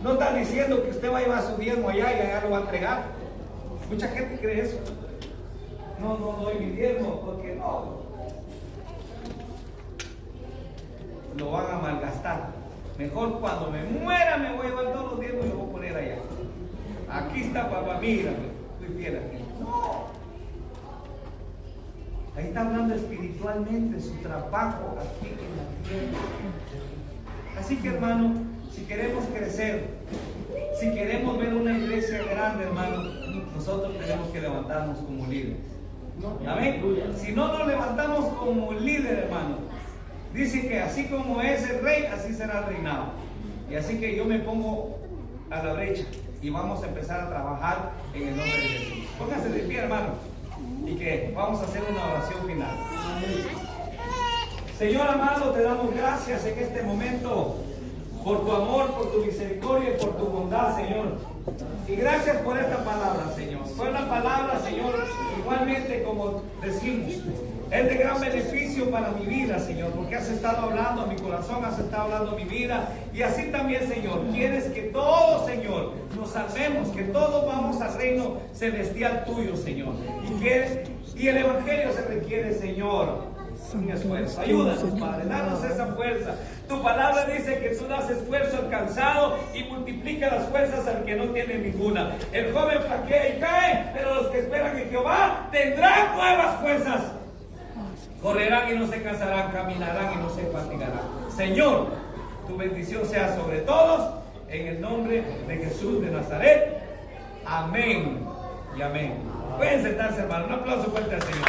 No está diciendo que usted va a llevar su diezmo allá y allá lo va a entregar. Mucha gente cree eso. No doy mi diezmo porque no. Lo van a malgastar. Mejor cuando me muera me voy a llevar todos los diezmos y lo voy a poner allá. Aquí está papá, mírame, estoy fiel aquí. No. Ahí está hablando espiritualmente su trabajo aquí en la tierra. Así que, hermano, si queremos crecer, si queremos ver una iglesia grande, hermano, nosotros tenemos que levantarnos como líderes. Amén. Si no nos levantamos como líder, hermano, dice que así como es el rey, así será el reinado. Y así que yo me pongo a la brecha y vamos a empezar a trabajar en el nombre de Jesús. Pónganse de pie, hermano, y que vamos a hacer una oración final. Señor amado, te damos gracias en este momento por tu amor, por tu misericordia y por tu bondad, Señor. Y gracias por esta palabra, Señor. Fue una palabra, Señor, igualmente como decimos, es de gran beneficio para mi vida, Señor, porque has estado hablando a mi corazón, has estado hablando a mi vida. Y así también, Señor, quieres que todos, Señor, nos salvemos, que todos vamos al reino celestial tuyo, Señor. Y el evangelio se requiere, Señor, un esfuerzo. Ayúdanos, Padre, danos esa fuerza. Tu palabra dice que tú das esfuerzo al cansado y multiplica las fuerzas al que no tiene ninguna. El joven flaquea y cae, pero los que esperan en Jehová tendrán nuevas fuerzas. Correrán y no se cansarán, caminarán y no se fatigarán. Señor, tu bendición sea sobre todos, en el nombre de Jesús de Nazaret. Amén y amén. Pueden sentarse, hermano. Un aplauso fuerte al Señor.